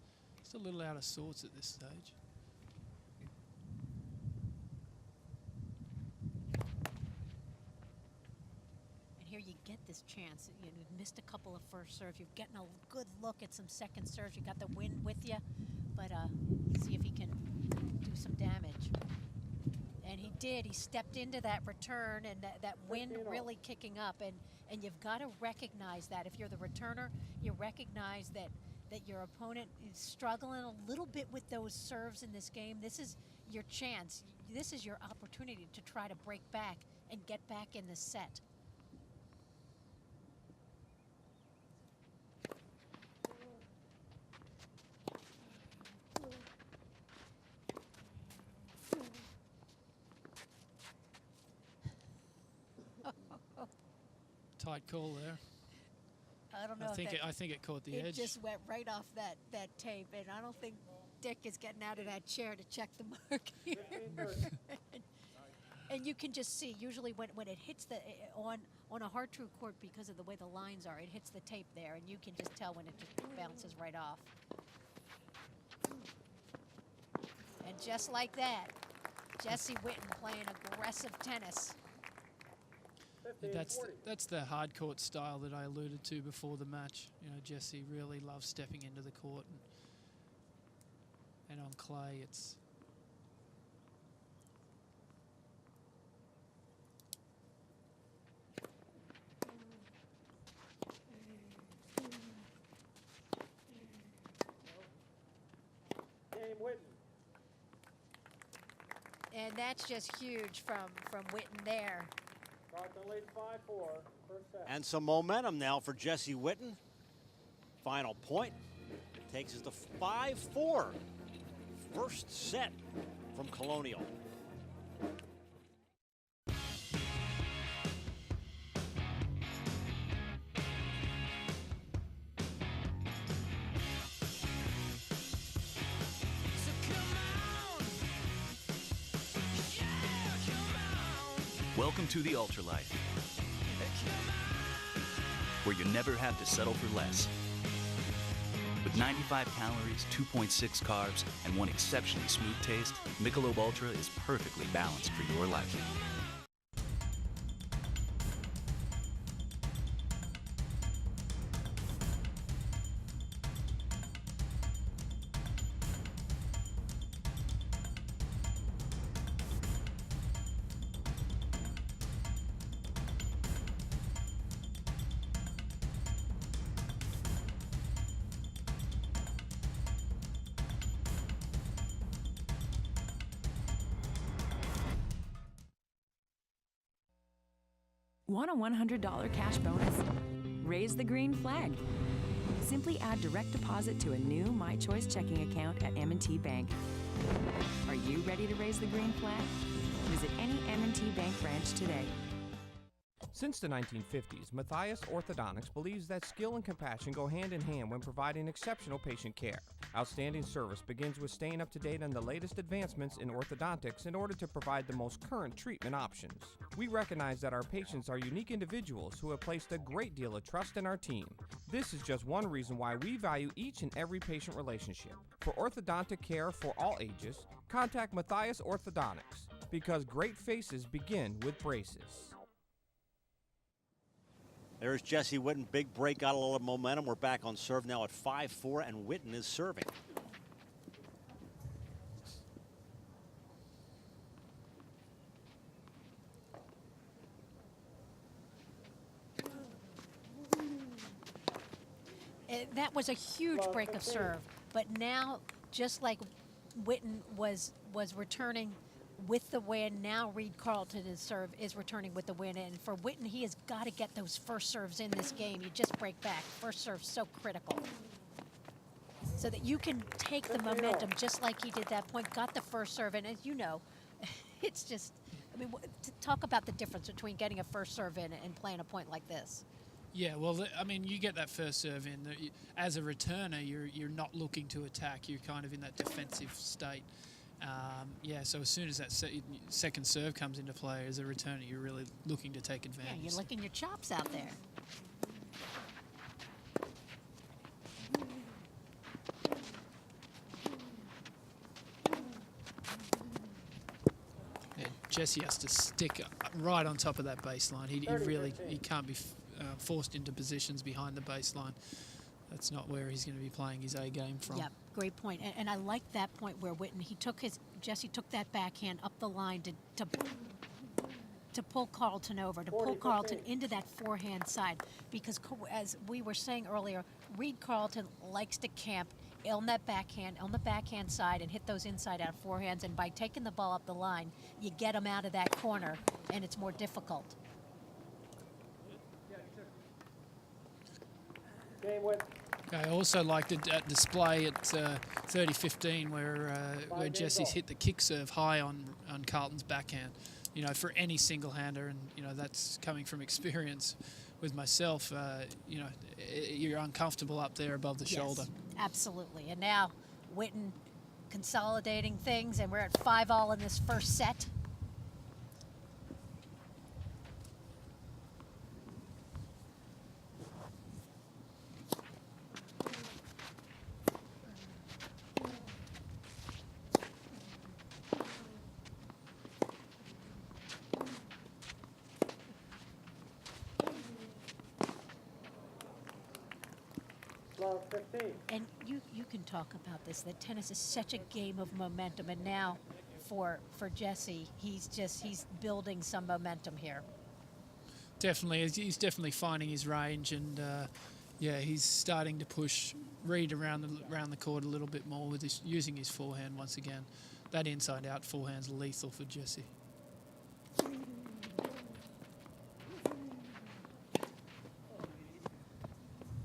a little out of sorts at this stage. And here you get this chance. You know, you've missed a couple of first serves. You're getting a good look at some second serves. You got the wind with you, but see if he can do some damage. And he did. He stepped into that return, and that wind really kicking up. And you've got to recognize that. If you're the returner, you recognize that your opponent is struggling a little bit with those serves in this game. This is your chance. This is your opportunity to try to break back and get back in the set. Tight call there. I don't know. I think it caught the edge. It just went right off that tape, and I don't think Dick is getting out of that chair to check the mark here. And you can just see, usually when it hits the on a hard true court, because of the way the lines are, it hits the tape there, and you can just tell when it just bounces right off. And just like that, Jesse Witten playing aggressive tennis. That's the hard court style that I alluded to before the match. You know, Jesse really loves stepping into the court, and on clay, it's. And that's just huge from Witten there. Carlton leads 5-4, first set. And some momentum now for Jesse Witten. Final point takes us to 5-4. First set from Colonial. Welcome to the Ultralight, where you never have to settle for less. With 95 calories, 2.6 carbs, and one exceptionally smooth taste, Michelob Ultra is perfectly balanced for your life. Want a $100 cash bonus? Raise the green flag. Simply add direct deposit to a new My Choice checking account at M&T Bank. Are you ready to raise the green flag? Visit any M&T Bank branch today. Since the 1950s, Matthias Orthodontics believes that skill and compassion go hand in hand when providing exceptional patient care. Outstanding service begins with staying up to date on the latest advancements in orthodontics in order to provide the most current treatment options. We recognize that our patients are unique individuals who have placed a great deal of trust in our team. This is just one reason why we value each and every patient relationship. For orthodontic care for all ages, contact Matthias Orthodontics, because great faces begin with braces. There's Jesse Witten, big break, got a little momentum. We're back on serve now at 5-4, and Witten is serving. That was a huge break of serve, but now, just like Witten was returning with the win, now Reid Carlton is returning with the win. And for Witten, he has got to get those first serves in this game. You just break back. First serve so critical, so that you can take the momentum just like he did that point. Got the first serve, and as you know, it's just, I mean, to talk about the difference between getting a first serve in and playing a point like this. Yeah, well, I mean, you get that first serve in. As a returner, you're not looking to attack. You're kind of in that defensive state. Yeah, so as soon as that second serve comes into play, as a returner, you're really looking to take advantage. Yeah, you're licking your chops out there. Yeah, Jesse has to stick right on top of that baseline. He can't be forced into positions behind the baseline. That's not where he's going to be playing his A game from. Yep, great point. And I like that point where Witten, Jesse took that backhand up the line to pull Carlton over, to pull Carlton into that forehand side. Because as we were saying earlier, Reid Carlton likes to camp on that backhand, on the backhand side, and hit those inside-out forehands. And by taking the ball up the line, you get him out of that corner, and it's more difficult. Game win. I also like the display at 30-15 where Jesse's hit the kick serve high on Carlton's backhand. You know, for any single-hander, and you know that's coming from experience with myself. You know, you're uncomfortable up there above the shoulder. Absolutely. And now Witten consolidating things, and we're at 5-all in this first set. 15. And you can talk about this, that tennis is such a game of momentum, and now for Jesse, he's building some momentum here. Definitely, he's definitely finding his range, and yeah, he's starting to push Reid around the court a little bit more with using his forehand once again. That inside-out forehand's lethal for Jesse.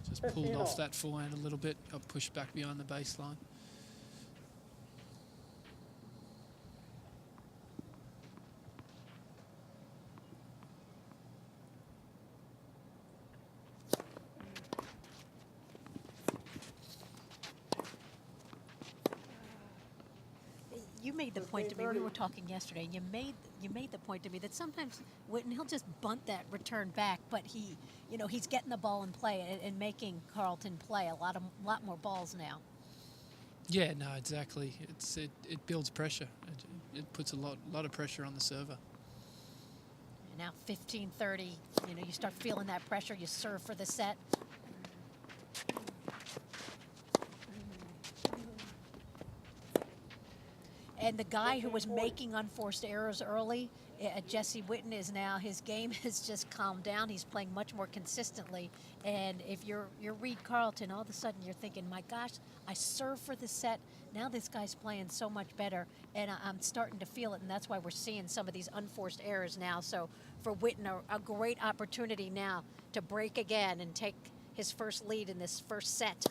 Just pulled off that forehand a little bit, got pushed back behind the baseline. You made the point to me, we were talking yesterday, and you made the point to me that sometimes Witten, he'll just bunt that return back, but he's getting the ball in play and making Carlton play a lot more balls now. Yeah, no, exactly. It builds pressure. It puts a lot of pressure on the server. And now 15-30, you start feeling that pressure, you serve for the set. And the guy who was making unforced errors early, Jesse Witten, is now, his game has just calmed down. He's playing much more consistently. And if you're Reid Carlton, all of a sudden you're thinking, my gosh, I serve for the set. Now this guy's playing so much better, and I'm starting to feel it, and that's why we're seeing some of these unforced errors now. So for Witten, a great opportunity now to break again and take his first lead in this first set.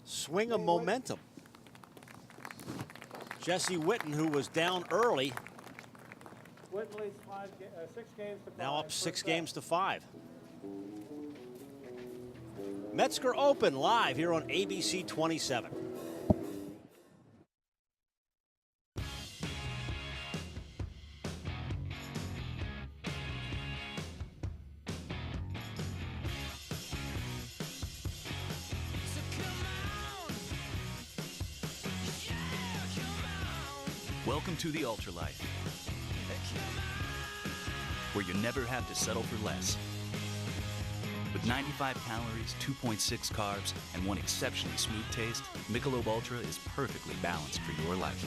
Swing of momentum. Jesse Witten, who was down early, Witten leads 6 games to 5. now up 6 games to 5. Metzger Open live here on ABC 27. Welcome to the Ultralife, where you never have to settle for less. With 95 calories, 2.6 carbs, and one exceptionally smooth taste, Michelob Ultra is perfectly balanced for your life.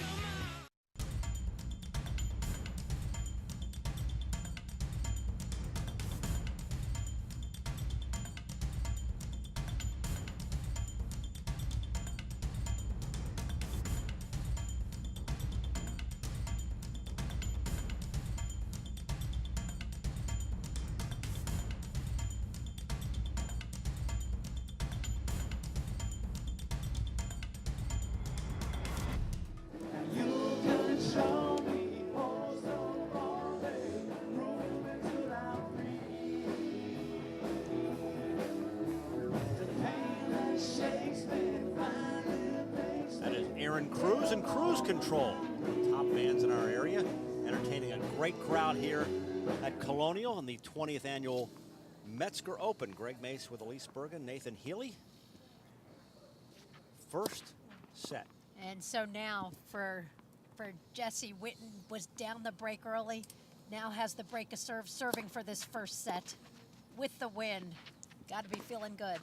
Cruise control. Top bands in our area, entertaining a great crowd here at Colonial on the 20th annual Metzger Open. Greg Mace with Elise Bergen, Nathan Healey. First set. And so now for Jesse Witten, was down the break early, now has the break of serve, serving for this first set with the win. Got to be feeling good.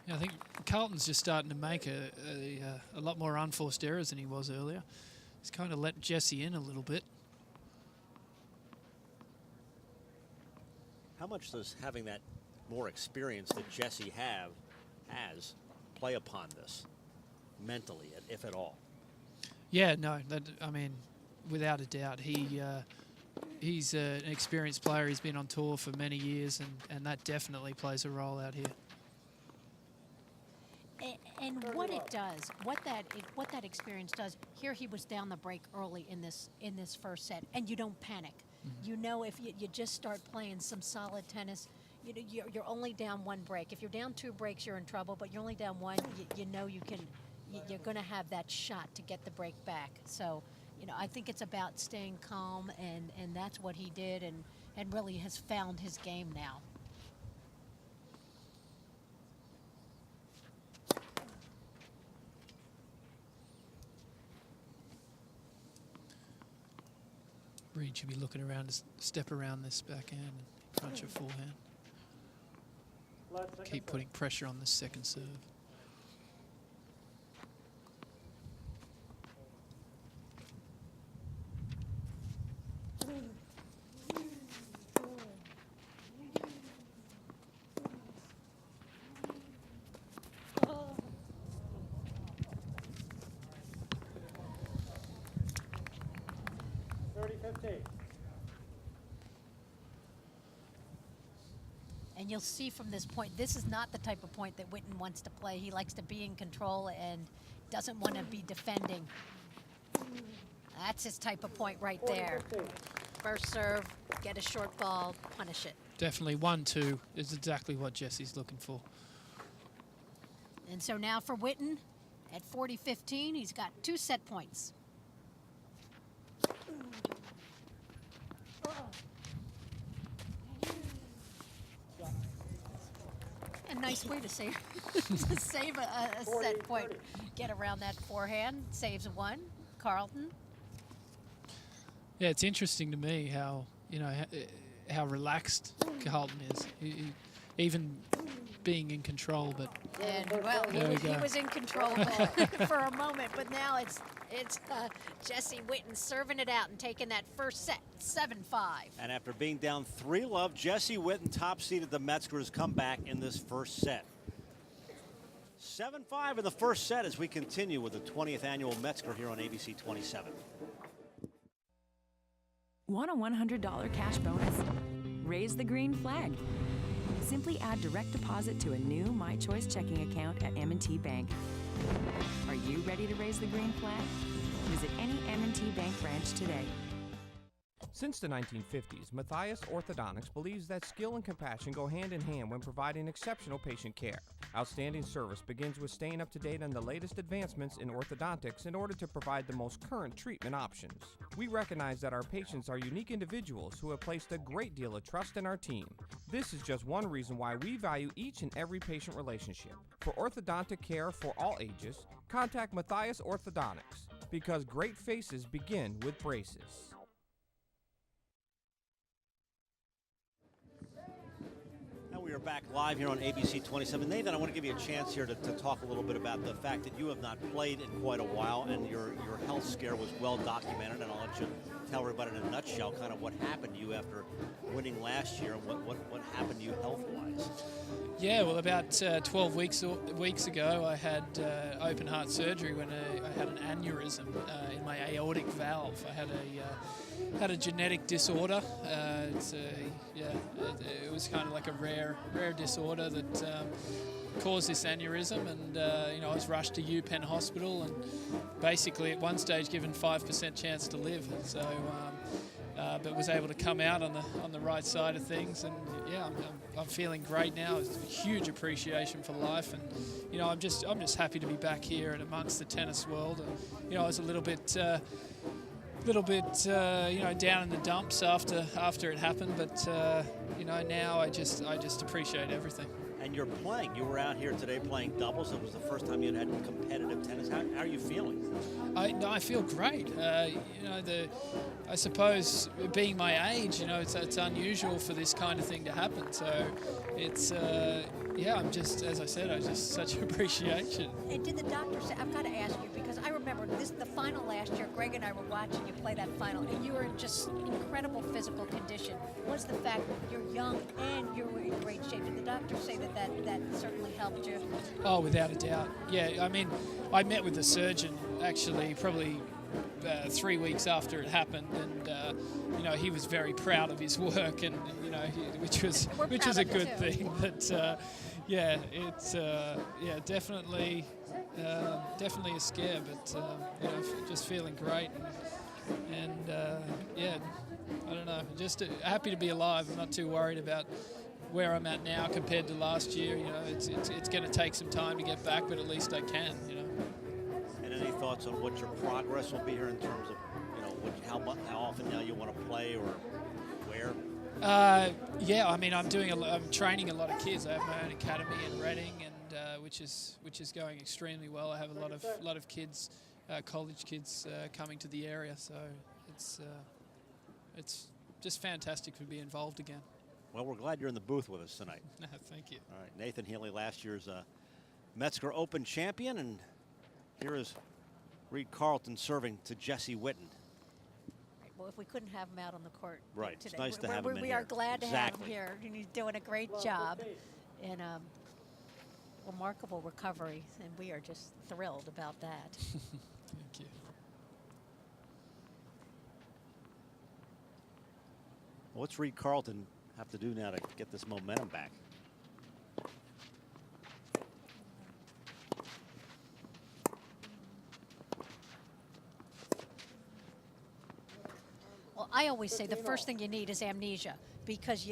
Yeah, I think Carlton's just starting to make a lot more unforced errors than he was earlier. He's kind of let Jesse in a little bit. How much does having that more experience that Jesse has play upon this mentally, if at all? Yeah, no, I mean, without a doubt, he's an experienced player. He's been on tour for many years, and that definitely plays a role out here. And what it does, what that experience does, here he was down the break early in this first set, and you don't panic. Mm-hmm. You know, if you just start playing some solid tennis, you're only down 1 break. If you're down 2 breaks, you're in trouble, but you're only down 1, you know you're going to have that shot to get the break back. So, I think it's about staying calm, and that's what he did, and really has found his game now. Reid should be looking around to step around this backhand and punch a forehand. Keep putting pressure on this second serve. And you'll see from this point, this is not the type of point that Witten wants to play. He likes to be in control and doesn't want to be defending. That's his type of point right there. First serve, get a short ball, punish it. Definitely 1-2 is exactly what Jesse's looking for. And so now for Witten, at 40-15, he's got 2 set points. A nice way to save, to save a set point. Get around that forehand, saves 1. Carlton. Yeah, it's interesting to me how, you know, how relaxed Carlton is. He, even being in control, but and well, he was in control for a moment, but now it's Jesse Witten serving it out and taking that first set, 7-5. And after being down 3-love, Jesse Witten, top seeded the Metsger, has come back in this first set. 7-5 in the first set as we continue with the 20th annual Metsger here on ABC 27. Want a $100 cash bonus? Raise the green flag. Simply add direct deposit to a new My Choice checking account at M&T Bank. Are you ready to raise the green flag? Visit any M&T Bank branch today. Since the 1950s, Matthias Orthodontics believes that skill and compassion go hand in hand when providing exceptional patient care. Outstanding service begins with staying up to date on the latest advancements in orthodontics in order to provide the most current treatment options. We recognize that our patients are unique individuals who have placed a great deal of trust in our team. This is just one reason why we value each and every patient relationship. For orthodontic care for all ages, contact Matthias Orthodontics, because great faces begin with braces. We are back live here on ABC 27. Nathan, I want to give you a chance here to talk a little bit about the fact that you have not played in quite a while, and your health scare was well documented, and I'll let you tell everybody in a nutshell kind of what happened to you after winning last year, and what happened to you health-wise. Yeah, well, about 12 weeks ago, I had open heart surgery when I had an aneurysm in my aortic valve. I had a genetic disorder. It was kind of like a rare disorder that caused this aneurysm, and I was rushed to UPenn Hospital, and basically at one stage given 5% chance to live. So, but was able to come out on the right side of things, and yeah, I'm feeling great now. It's a huge appreciation for life, and I'm just happy to be back here and amongst the tennis world. And I was a little bit down in the dumps after it happened, but now I just appreciate everything. And you're playing. You were out here today playing doubles. It was the first time you had competitive tennis. How are you feeling? I feel great. I suppose being my age, it's unusual for this kind of thing to happen. So it's I'm just, as I said, I just such appreciation. And did the doctor say? I've got to ask you, because I remember the final last year. Greg and I were watching you play that final, and you were in just incredible physical condition. Was the fact that you're young and you're in great shape? Did the doctor say that certainly helped you? Oh, without a doubt. Yeah, I mean, I met with the surgeon actually probably 3 weeks after it happened, and he was very proud of his work, and which was a good thing. But it's definitely a scare, but just feeling great, and I don't know, just happy to be alive. I'm not too worried about where I'm at now compared to last year. It's going to take some time to get back, but at least I can. And any thoughts on what your progress will be here in terms of how often now you want to play or where? I mean, I'm training a lot of kids. I have my own academy in Reading, and which is going extremely well. I have a lot of kids, college kids, coming to the area. So it's it's just fantastic to be involved again. Well, we're glad you're in the booth with us tonight. Thank you. All right, Nathan Healey, last year's Metzger Open champion, and here is Reid Carlton serving to Jesse Witten. Well, if we couldn't have him out on the court Right, today, it's nice to have him in we here. are glad to have him Exactly. here, and he's doing a great job. And remarkable recovery, and we are just thrilled about that. Thank you. What's Reid Carlton have to do now to get this momentum back? Well, I always say the first thing you need is amnesia, because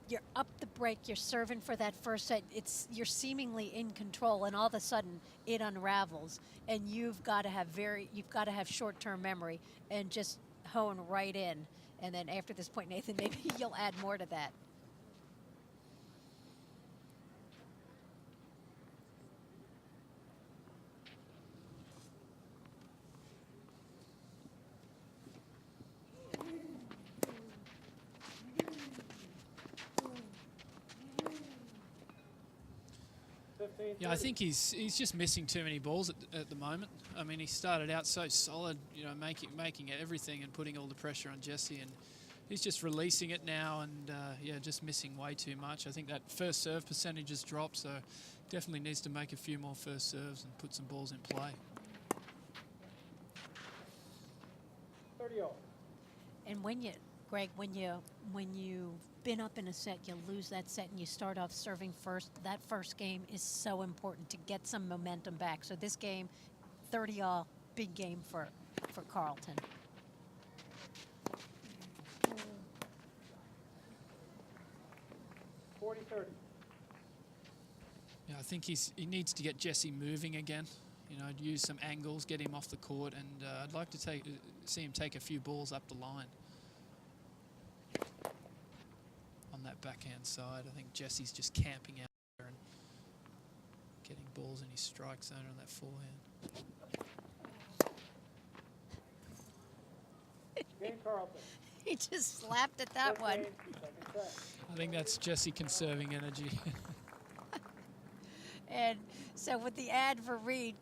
you're up the break, you're serving for that first set, you're seemingly in control, and all of a sudden it unravels, and you've got to have short-term memory and just hone right in. And then after this point, Nathan, maybe you'll add more to that. Yeah, I think he's just missing too many balls at the moment. I mean, he started out so solid, you know, making everything and putting all the pressure on Jesse, and he's just releasing it now, and yeah, just missing way too much. I think that first serve percentage has dropped, so definitely needs to make a few more first serves and put some balls in play. 30-all. And Greg, when you've been up in a set, you lose that set and you start off serving first, that first game is so important to get some momentum back. So this game, 30-all, big game for Carlton. Yeah, I think he needs to get Jesse moving again. You know, use some angles, get him off the court, and I'd like to see him take a few balls up the line. On that backhand side, I think Jesse's just camping out there and getting balls in his strike zone on that forehand. Game Carlton. He just slapped at that one. I think that's Jesse conserving energy. And so with the ad for Reid,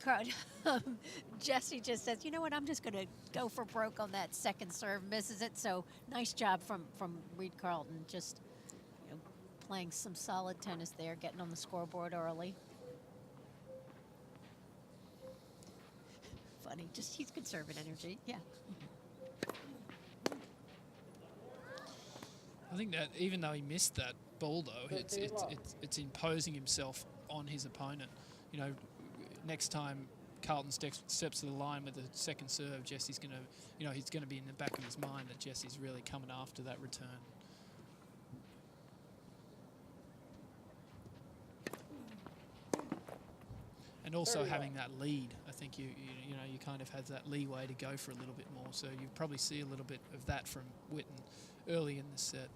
Jesse just says, you know what, I'm just going to go for broke on that second serve, misses it. So nice job from Reid Carlton, just playing some solid tennis there, getting on the scoreboard early. Funny, just he's conserving energy, yeah. I think that even though he missed that ball, though, it's imposing himself on his opponent. You know, next time Carlton steps to the line with the second serve, Jesse's going to, you know, he's going to be in the back of his mind that Jesse's really coming after that return. And also having that lead, I think you know you kind of have that leeway to go for a little bit more. So you probably see a little bit of that from Witten early in the set.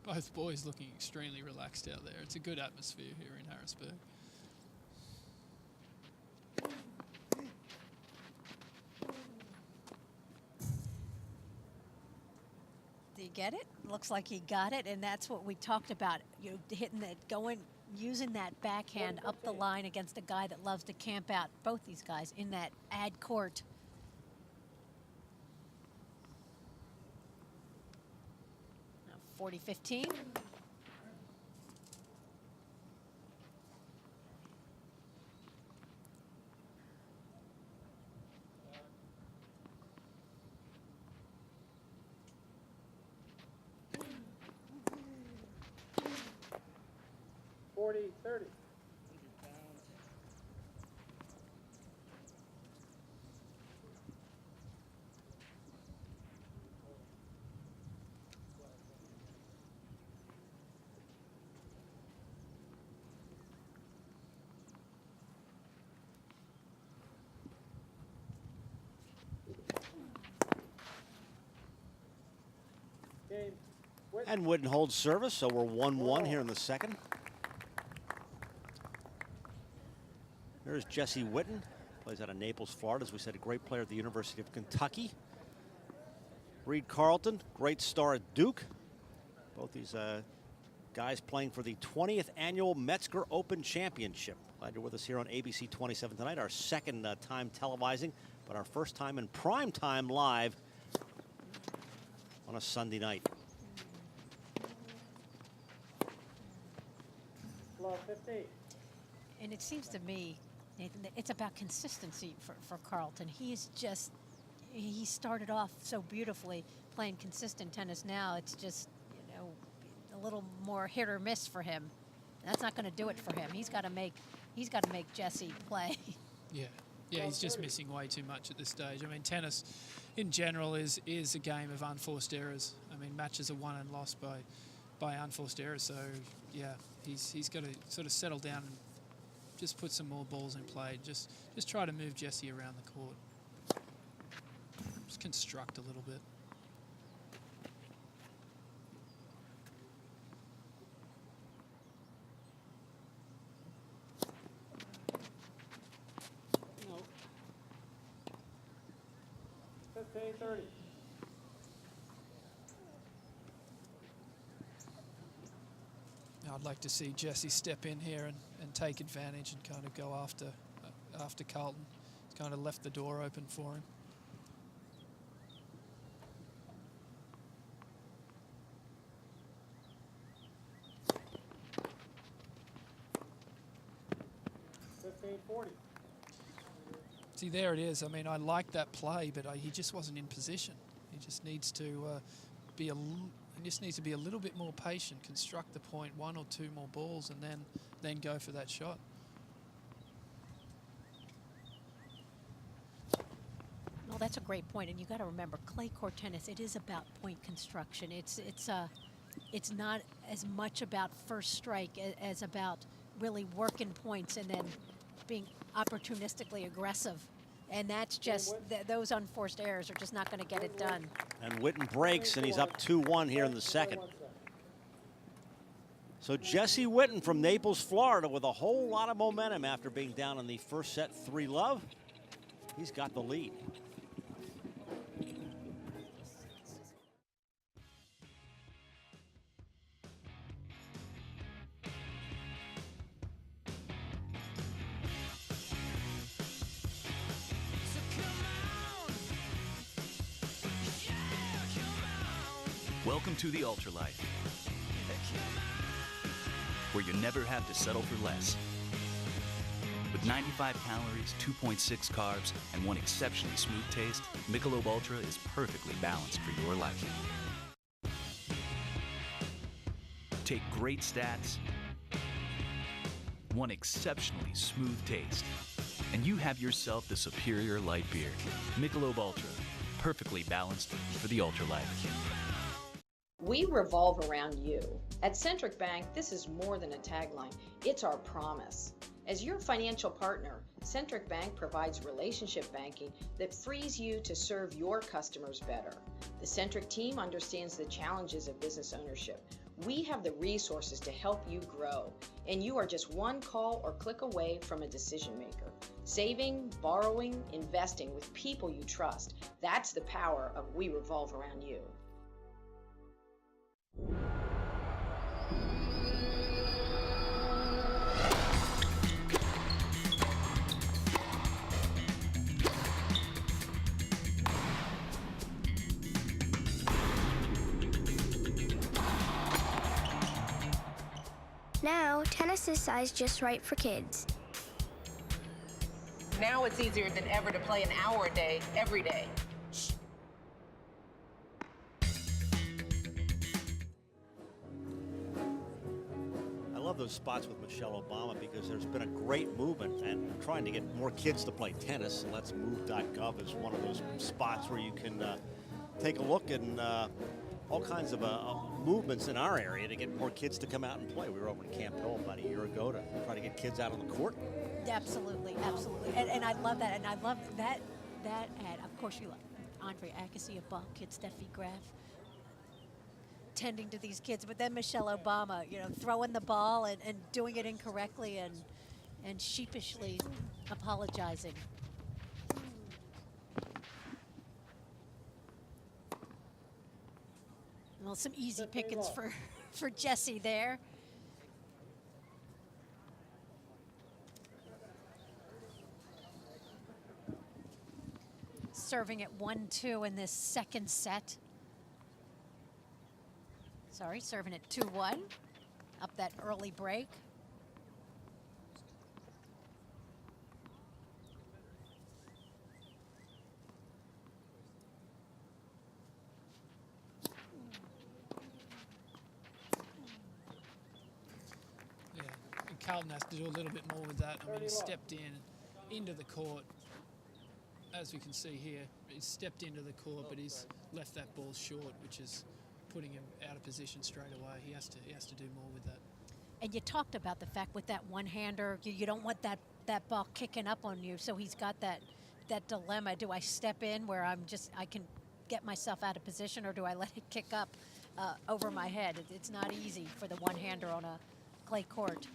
Both boys looking extremely relaxed out there. It's a good atmosphere here in Harrisburg. Do you get it? Looks like he got it, and that's what we talked about. You know, hitting that, using that backhand up the line against a guy that loves to camp out. Both these guys in that ad court. Now 40-15. And Witten holds service, so we're 1-1 here in the second. There's Jesse Witten, plays out of Naples, Florida. As we said, a great player at the University of Kentucky. Reid Carlton, great star at Duke. Both these guys playing for the 20th annual Metzger Open Championship. Glad you're with us here on ABC 27 tonight. Our second time televising, but our first time in prime time live on a Sunday night. Love 15. And it seems to me, Nathan, that it's about consistency for Carlton. He started off so beautifully playing consistent tennis. Now it's just, you know, a little more hit or miss for him. That's not going to do it for him. He's got to make Jesse play. Yeah, he's just missing way too much at this stage. I mean, tennis in general is a game of unforced errors. I mean, matches are won and lost by unforced errors. So yeah, he's got to sort of settle down and just put some more balls in play. Just try to move Jesse around the court. Just construct a little bit. No. 15-30. I'd like to see Jesse step in here and take advantage and kind of go after Carlton. He's kind of left the door open for him. See, there it is. I mean, I like that play, but he just wasn't in position. He just needs to be a little bit more patient, construct the point, 1 or 2 more balls, and then go for that shot. Well, that's a great point, and you got to remember, clay court tennis. It is about point construction. It's not as much about first strike as about really working points and then being opportunistically aggressive. And that's just, those unforced errors are just not going to get it done. And Witten breaks, and he's up 2-1 here in the second. So Jesse Witten from Naples, Florida, with a whole lot of momentum after being down in the first set 3-love. He's got the lead. Welcome to the Ultralife, where you never have to settle for less. With 95 calories, 2.6 carbs, and one exceptionally smooth taste, Michelob Ultra is perfectly balanced for your life. Take great stats, one exceptionally smooth taste, and you have yourself the superior light beer. Michelob Ultra, perfectly balanced for the Ultralife. We revolve around you. At Centric Bank, this is more than a tagline. It's our promise. As your financial partner, Centric Bank provides relationship banking that frees you to serve your customers better. The Centric team understands the challenges of business ownership. We have the resources to help you grow, and you are just one call or click away from a decision maker. Saving, borrowing, investing with people you trust. That's the power of We Revolve Around You. Now, tennis is sized just right for kids. Now it's easier than ever to play an hour a day, every day. I love those spots with Michelle Obama because there's been a great movement and trying to get more kids to play tennis. Let's Move.gov is one of those spots where you can take a look and all kinds of movements in our area to get more kids to come out and play. We were over in Camp Hill about a year ago to try to get kids out on the court. Absolutely, absolutely. And I love that. And I love that ad. Of course, you love Andre Agassi, a Buck, it's Steffi Graf. attending to these kids, but then Michelle Obama, you know, throwing the ball and doing it incorrectly and sheepishly apologizing. Well, some easy pickings for Jessie there. Serving at 1-2 in this second set. Sorry, serving at 2-1. Up that early break. Yeah, and Carlton has to do a little bit more with that. I mean, he stepped into the court. As we can see here, he's stepped into the court, but he's left that ball short, which is putting him out of position straight away. He has to do more with that. And you talked about the fact with that one-hander, you don't want that ball kicking up on you. So he's got that dilemma. Do I step in where I can get myself out of position, or do I let it kick up over my head? It's not easy for the one-hander on a clay court.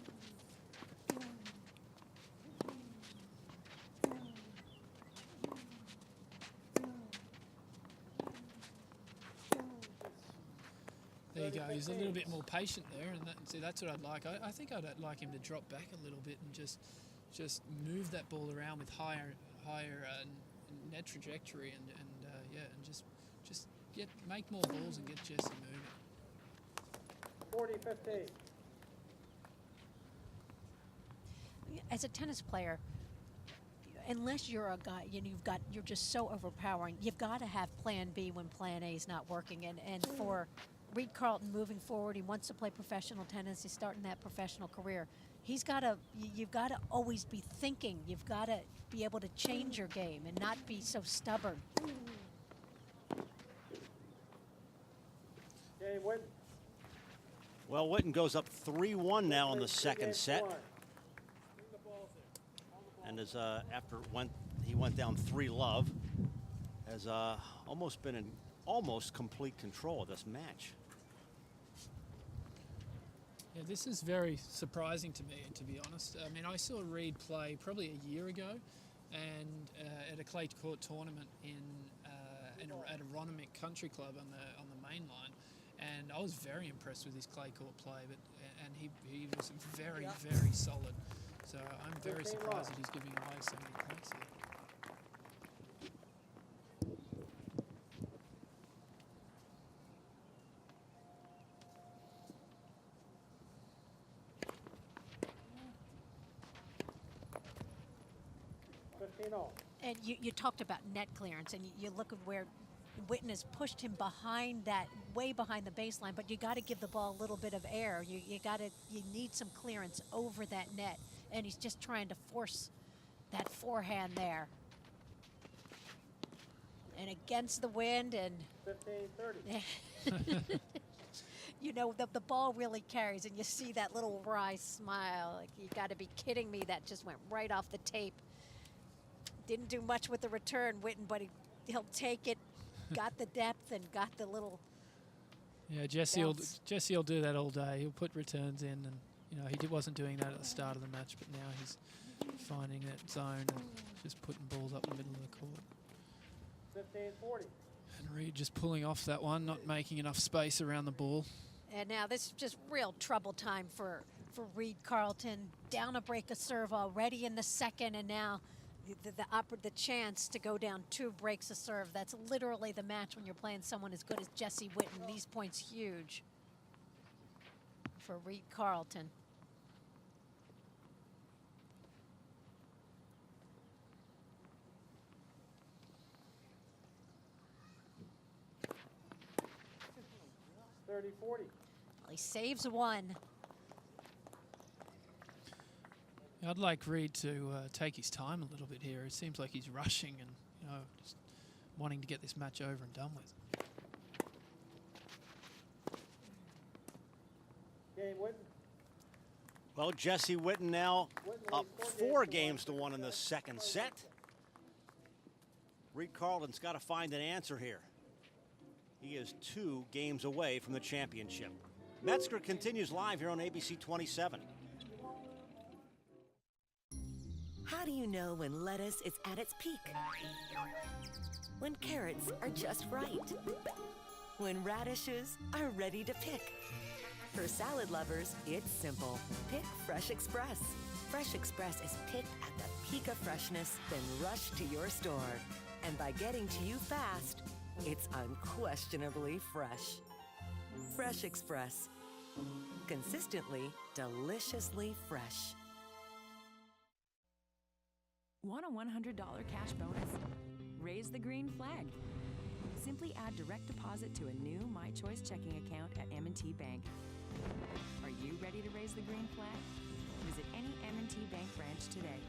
There you go. He's a little bit more patient there, and see, that's what I'd like. I think I'd like him to drop back a little bit and just move that ball around with higher net trajectory, and just make more balls and get Jessie moving. 40-15. As a tennis player, unless you're a guy, you're just so overpowering. You've got to have Plan B when Plan A is not working, and for Reid Carlton moving forward, he wants to play professional tennis. He's starting that professional career. You've got to always be thinking. You've got to be able to change your game and not be so stubborn. Game Witten. Well, Witten goes up 3-1 now in the second set. And as after he went down 3-love, has almost been in almost complete control of this match. Yeah, this is very surprising to me, to be honest. I mean, I saw Reid play probably a year ago, and at a clay court tournament at a Ronimink Country Club on the main line, and I was very impressed with his clay court play. And he was very, very solid. So I'm very surprised that he's giving away so many points here. And you talked about net clearance, and you look at where Witten has pushed him way behind the baseline, but you got to give the ball a little bit of air. You need some clearance over that net, and he's just trying to force that forehand there. And against the wind, and 15-30. you know, the ball really carries, and you see that little wry smile. Like, you got to be kidding me, that just went right off the tape. Didn't do much with the return, Witten, but he'll take it. Got the depth and got the little. Yeah, Jessie will do that all day. He'll put returns in, and he wasn't doing that at the start of the match, but now he's finding that zone and just putting balls up the middle of the court. 15-40. And Reid just pulling off that one, not making enough space around the ball. And now this is just real trouble time for Reid Carlton. Down a break of serve already in the second, and now the chance to go down 2 breaks of serve. That's literally the match when you're playing someone as good as Jessie Witten. These points huge for Reid Carlton. Well, he saves one. I'd like Reid to take his time a little bit here. It seems like he's rushing and just wanting to get this match over and done with. Game Witten. Well, Jessie Witten now up 4-1 in the second set. Reid Carlton's got to find an answer here. He is 2 games away from the championship. Metsger continues live here on ABC 27. How do you know when lettuce is at its peak? When carrots are just right. When radishes are ready to pick. For salad lovers, it's simple. Pick Fresh Express. Fresh Express is picked at the peak of freshness, then rushed to your store. And by getting to you fast, it's unquestionably fresh. Fresh Express. Consistently, deliciously fresh. Want a $100 cash bonus? Raise the green flag. Simply add direct deposit to a new My Choice checking account at M&T Bank. Are you ready to raise the green flag? Visit any M&T Bank branch today.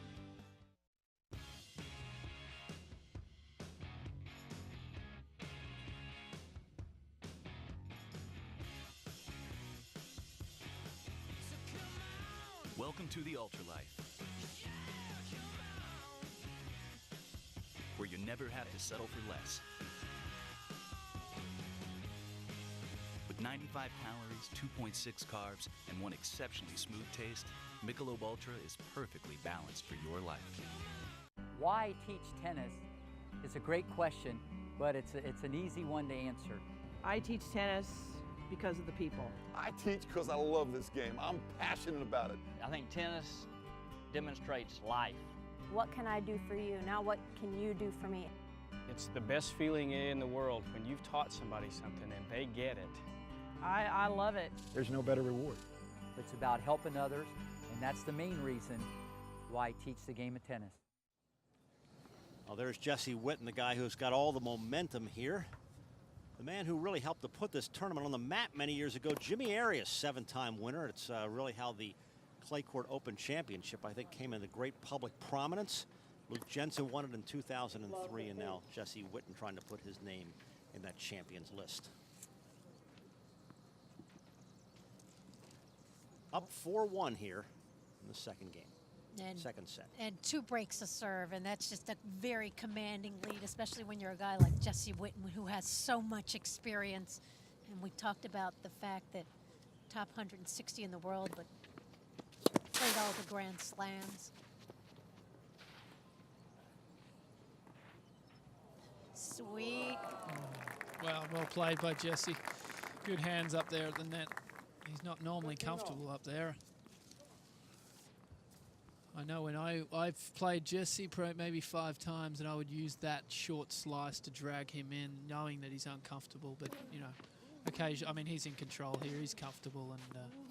Welcome to the Ultralife, where you never have to settle for less. With 95 calories, 2.6 carbs, and one exceptionally smooth taste, Michelob Ultra is perfectly balanced for your life. Why teach tennis is a great question, but it's an easy one to answer. I teach tennis because of the people. I teach because I love this game. I'm passionate about it. I think tennis demonstrates life. What can I do for you? Now what can you do for me? It's the best feeling in the world when you've taught somebody something and they get it. I love it. There's no better reward. It's about helping others, and that's the main reason why I teach the game of tennis. Well, there's Jesse Witten, the guy who's got all the momentum here. The man who really helped to put this tournament on the map many years ago, Jimmy Arias, 7-time winner. It's really how the Clay Court Open Championship, I think, came into great public prominence. Luke Jensen won it in 2003, and now Jesse Witten trying to put his name in that champions list. Up 4-1 here in the second game. Second set. And 2 breaks to serve, and that's just a very commanding lead, especially when you're a guy like Jesse Witten, who has so much experience. And we talked about the fact that top 160 in the world, but played all the Grand Slams. Sweet. Well played by Jesse. Good hands up there at the net. He's not normally comfortable up there. I know when I've played Jesse maybe 5 times, and I would use that short slice to drag him in, knowing that he's uncomfortable. But, you know, occasionally, I mean, he's in control here. He's comfortable, and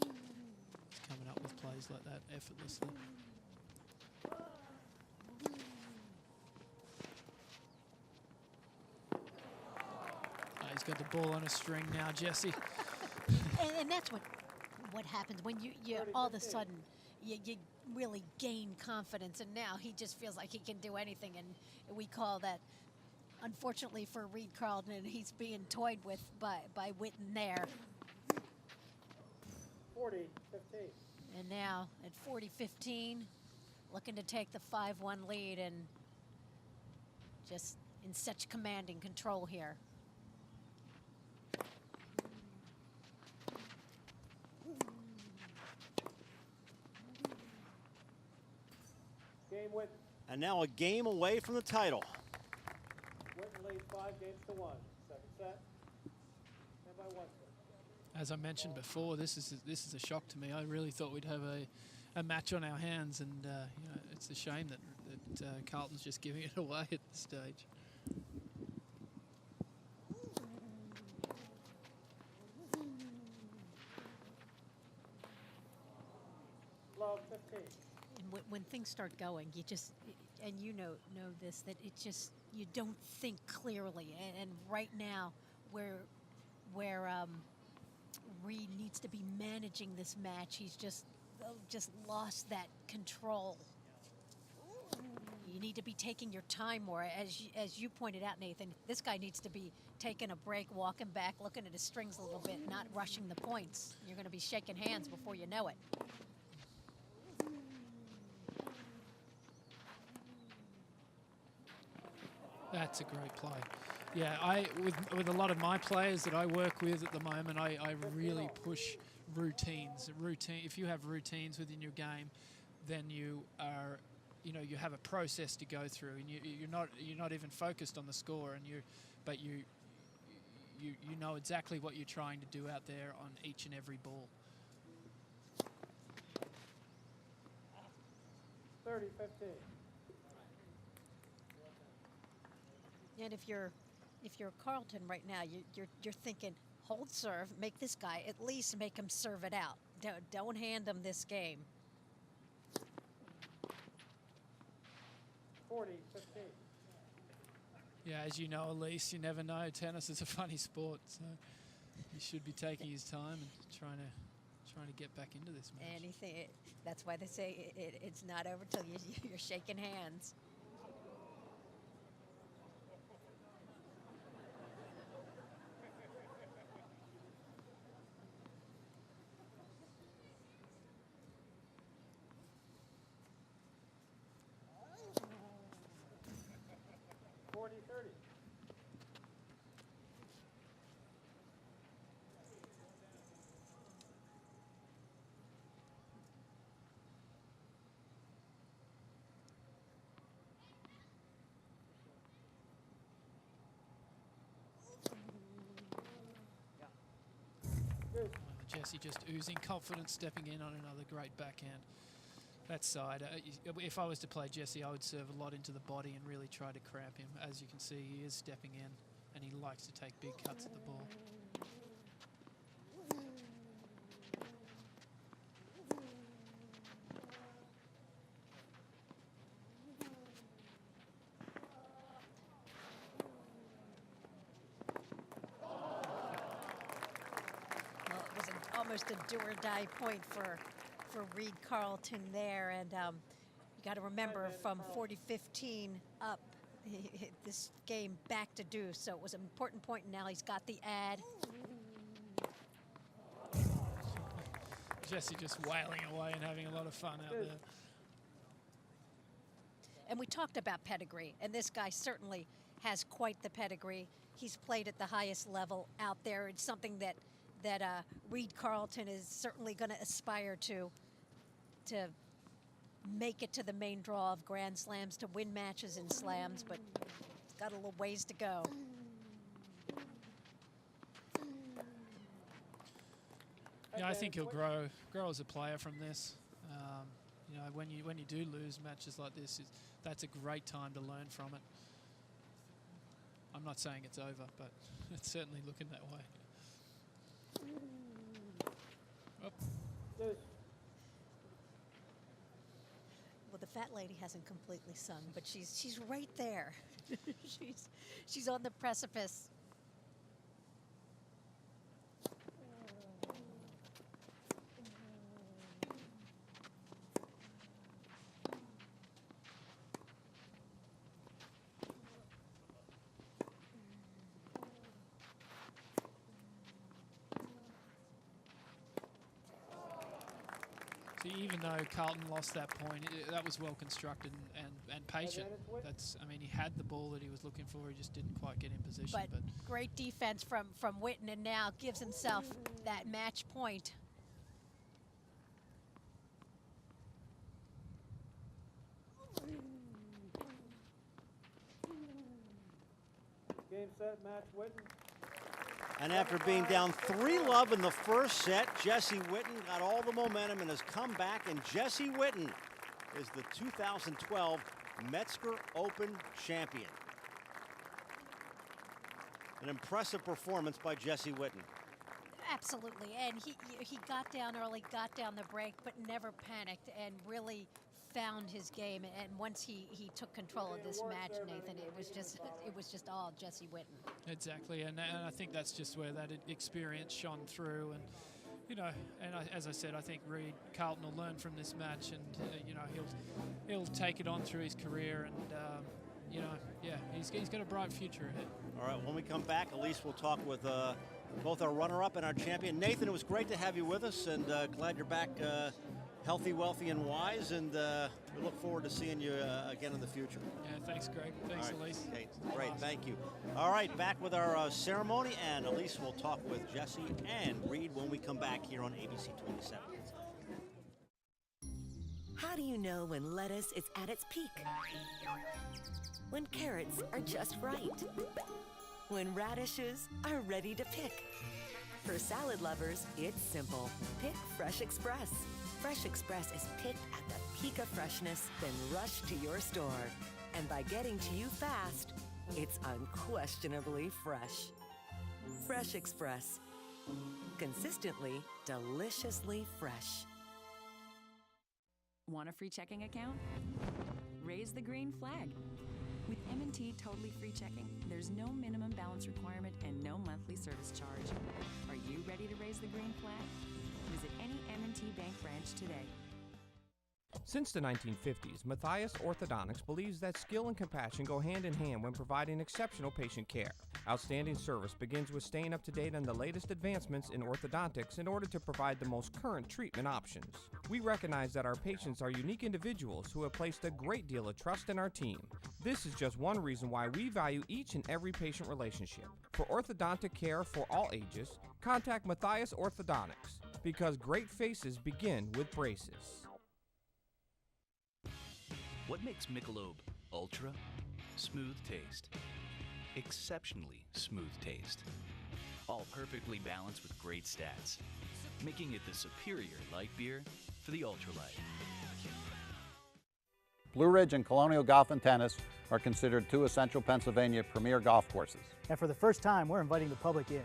he's coming up with plays like that effortlessly. He's got the ball on a string now, Jesse. And that's what happens when you all of a sudden you really gain confidence, and now he just feels like he can do anything, and we call that, unfortunately for Reid Carlton, and he's being toyed with by Witten there. 40-15. And now at 40-15, looking to take the 5-1 lead, and just in such commanding control here. And now a game away from the title. Witten leads 5 games to 1. Second set. And by 1 set. As I mentioned before, this is a shock to me. I really thought we'd have a match on our hands, and you know, it's a shame that Carlton's just giving it away at this stage. Love 15. And when things start going, you just, and you know this, that it just, you don't think clearly. And right now, where Reid needs to be managing this match, he's just lost that control. You need to be taking your time more. As you pointed out, Nathan, this guy needs to be taking a break, walking back, looking at his strings a little bit, not rushing the points. You're going to be shaking hands before you know it. That's a great play. Yeah, with a lot of my players that I work with at the moment, I really push routines. If you have routines within your game, then you are, you have a process to go through, and you're not even focused on the score, and you know exactly what you're trying to do out there on each and every ball. 30-15. And if you're Carlton right now, you're thinking, hold serve, make this guy, at least make him serve it out. Don't hand him this game. 40-15. Yeah, as you know, Elise, you never know. Tennis is a funny sport, so he should be taking his time and trying to get back into this match. Anything. That's why they say it's not over till you're shaking hands. Jesse just oozing confidence, stepping in on another great backhand. That side, if I was to play Jesse, I would serve a lot into the body and really try to cramp him. As you can see, he is stepping in, and he likes to take big cuts at the ball. Almost a do-or-die point for Reid Carlton there, and you got to remember from 40-15 up, this game back to deuce, so it was an important point, and now he's got the ad. Jesse just wailing away and having a lot of fun out there. And we talked about pedigree, and this guy certainly has quite the pedigree. He's played at the highest level out there. It's something that Reid Carlton is certainly going to aspire to make it to the main draw of Grand Slams, to win matches in slams, but it's got a little ways to go. Yeah, I think he'll grow as a player from this. When you do lose matches like this, that's a great time to learn from it. I'm not saying it's over, but it's certainly looking that way. Oh. Well, the fat lady hasn't completely sung, but she's right there. she's on the precipice. Even though Carlton lost that point, that was well constructed and patient. I mean, he had the ball that he was looking for. He just didn't quite get in position. But great defense from Witten, and now gives himself that match point. Game, set, match, Witten. And after being down 3-love in the first set, Jesse Witten got all the momentum and has come back, and Jesse Witten is the 2012 Metzger Open champion. An impressive performance by Jesse Witten. Absolutely, and he got down early, got down the break, but never panicked and really found his game. And once he took control of this match, Nathan, it was just all Jesse Witten. Exactly, and I think that's just where that experience shone through. And as I said, I think Reid Carlton will learn from this match, and he'll take it on through his career, and he's got a bright future ahead. All right, when we come back, Elise will talk with both our runner-up and our champion. Nathan, it was great to have you with us, and glad you're back healthy, wealthy, and wise, and We look forward to seeing you again in the future. Yeah, thanks, Greg. Thanks, All right. Elise. Okay, great, thank you. All right, back with our ceremony, and Elise will talk with Jesse and Reid when we come back here on ABC 27. How do you know when lettuce is at its peak? When carrots are just right? When radishes are ready to pick? For salad lovers, it's simple. Pick Fresh Express. Fresh Express is picked at the peak of freshness, then rushed to your store. And by getting to you fast, it's unquestionably fresh. Fresh Express. Consistently, deliciously fresh. Want a free checking account? Raise the green flag. With M&T Totally Free Checking, there's no minimum balance requirement and no monthly service charge. Are you ready to raise the green flag? Visit any M&T bank branch today. Since the 1950s, Matthias Orthodontics believes that skill and compassion go hand in hand when providing exceptional patient care. Outstanding service begins with staying up to date on the latest advancements in orthodontics in order to provide the most current treatment options. We recognize that our patients are unique individuals who have placed a great deal of trust in our team. This is just one reason why we value each and every patient relationship. For orthodontic care for all ages, contact Matthias Orthodontics, because great faces begin with braces. What makes Michelob Ultra? Smooth taste. Exceptionally smooth taste. All perfectly balanced with great stats, making it the superior light beer for the ultralight. Blue Ridge and Colonial Golf and Tennis are considered two essential Pennsylvania premier golf courses. And for the first time, we're inviting the public in.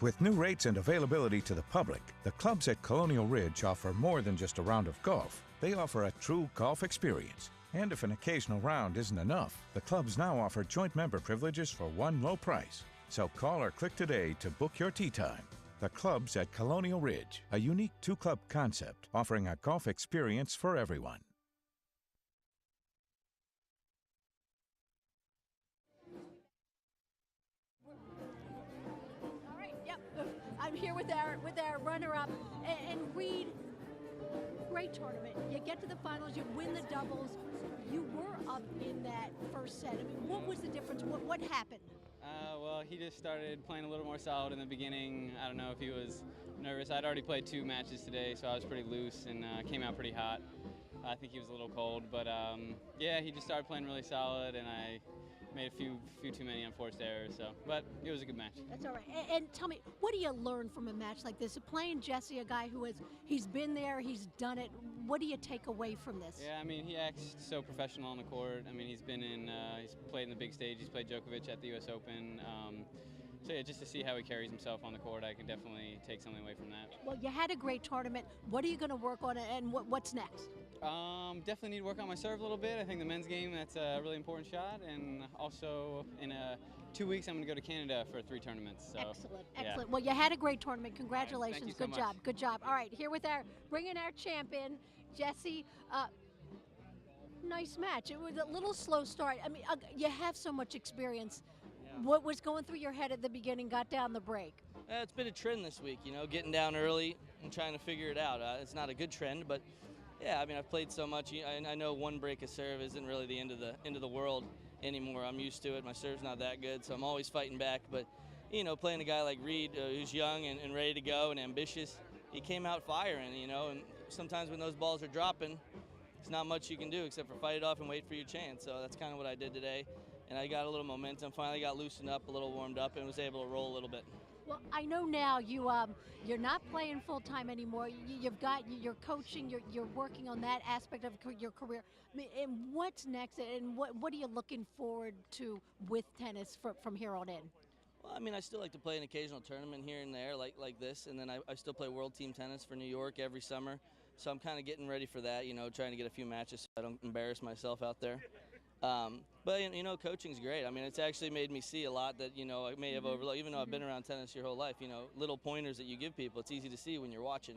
With new rates and availability to the public, the clubs at Colonial Ridge offer more than just a round of golf. They offer a true golf experience. And if an occasional round isn't enough, the clubs now offer joint member privileges for one low price. So call or click today to book your tee time. The clubs at Colonial Ridge, a unique two-club concept offering a golf experience for everyone. All right, yep. I'm here with our runner-up, and Reid. Great tournament. You get to the finals, you win the doubles. You were up in that first set. I mean, what was the difference? What happened? Well, he just started playing a little more solid in the beginning. I don't know if he was nervous. I'd already played 2 matches today, so I was pretty loose and came out pretty hot. I think he was a little cold, but yeah, he just started playing really solid, and I made a few too many unforced errors. So, but it was a good match. That's all right. And tell me, what do you learn from a match like this? Playing Jesse, a guy he's been there, he's done it. What do you take away from this? Yeah, I mean, he acts so professional on the court. I mean, he's played in the big stage. He's played Djokovic at the U.S. Open. So yeah, just to see how he carries himself on the court, I can definitely take something away from that. Well, you had a great tournament. What are you going to work on, and what's next? Definitely need to work on my serve a little bit. I think the men's game, that's a really important shot. And also in 2 weeks, I'm going to go to Canada for 3 tournaments. So, excellent, yeah. excellent. Well, you had a great tournament. Congratulations. Thank you so Good much. job, good job. All right, here with bringing our champion, Jesse. Nice match. It was a little slow start. I mean, you have so much experience. Yeah. What was going through your head at the beginning got down the break? It's been a trend this week, you know, getting down early and trying to figure it out. It's not a good trend, but yeah, I mean, I've played so much. I know one break of serve isn't really the end of the world anymore. I'm used to it. My serve's not that good, so I'm always fighting back. But you know, playing a guy like Reid, who's young and ready to go and ambitious, he came out firing. You know, and sometimes when those balls are dropping, there's not much you can do except for fight it off and wait for your chance. So that's kind of what I did today. And I got a little momentum, finally got loosened up, a little warmed up, and was able to roll a little bit. Well, I know now you're not playing full-time anymore. You're coaching, you're working on that aspect of your career. I mean, and what's next, and what are you looking forward to with tennis from here on in? Well, I mean, I still like to play an occasional tournament here and there like this, and then I still play World Team Tennis for New York every summer. So I'm kind of getting ready for that, you know, trying to get a few matches so I don't embarrass myself out there. But, you know, coaching's great. I mean, it's actually made me see a lot that, you know, I may have overlooked. Even though I've been around tennis your whole life, you know, little pointers that you give people, it's easy to see when you're watching.